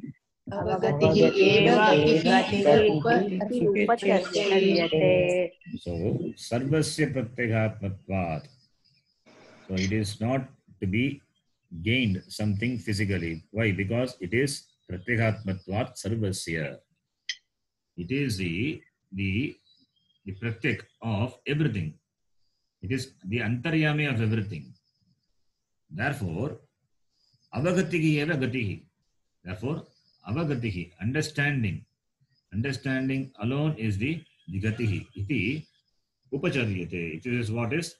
So, sarvasya pratyagatmatvat. So, it is not to be gained something physically. Why? Because it is pratyagatmatvat sarvasya. It is the pratyak of everything. It is the antaryami of everything. Therefore, avagatihi eva gatihi. Therefore, avagatihi, understanding alone is the gatihi. Iti upacharyate. It is what is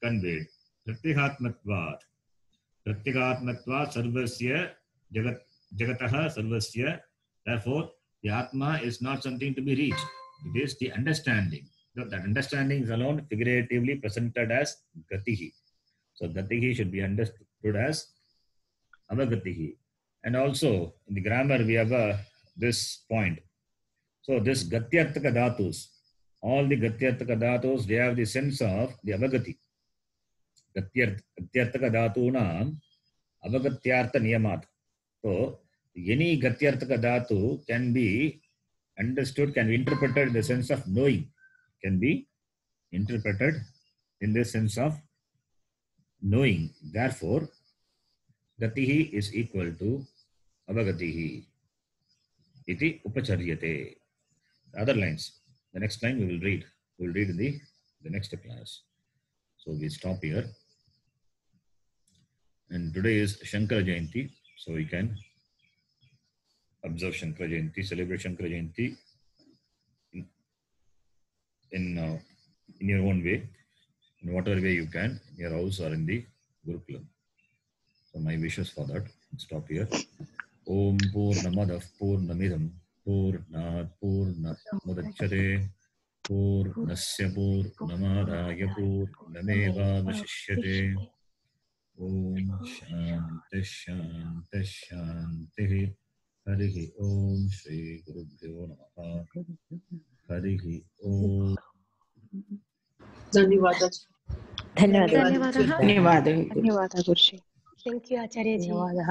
conveyed. Pratyakatmatvat sarvasya jagataha sarvasya. Therefore, the Atma is not something to be reached. It is the understanding. That understanding is alone figuratively presented as gatihi. So gatihi should be understood as avagatihi. And also in the grammar we have this point. So this gatyartaka dhatus, all the gatyartaka dhatus, they have the sense of the avagati. Gatyartaka dhatuna avagatyartha niyamat. So any gatyartaka dhatu can be understood, can be interpreted in the sense of knowing, can be interpreted in the sense of knowing. Therefore, gatihi is equal to avagatihi iti upacharyate. The other lines, the next line we will read. We will read in the next class. So we stop here. And today is Shankara Jayanti, so we can observe Shankara Jayanti, celebrate Shankara Jayanti in your own way, in whatever way you can, in your house or in the Gurukulam. So my wishes for that. Stop here. Om Purnamadav Purnamidam Purnat Purnat Mudachyate Purnasya Purnamadaya Purnameva Vashishyate. Om Shanti Shanti Shanti. Harihi Om Shri Gurubhyo Namaha. Harihi Om. धन्यवाद धन्यवादः धन्यवादः गुरुजी। Thank you आचार्य जी। धन्यवादः।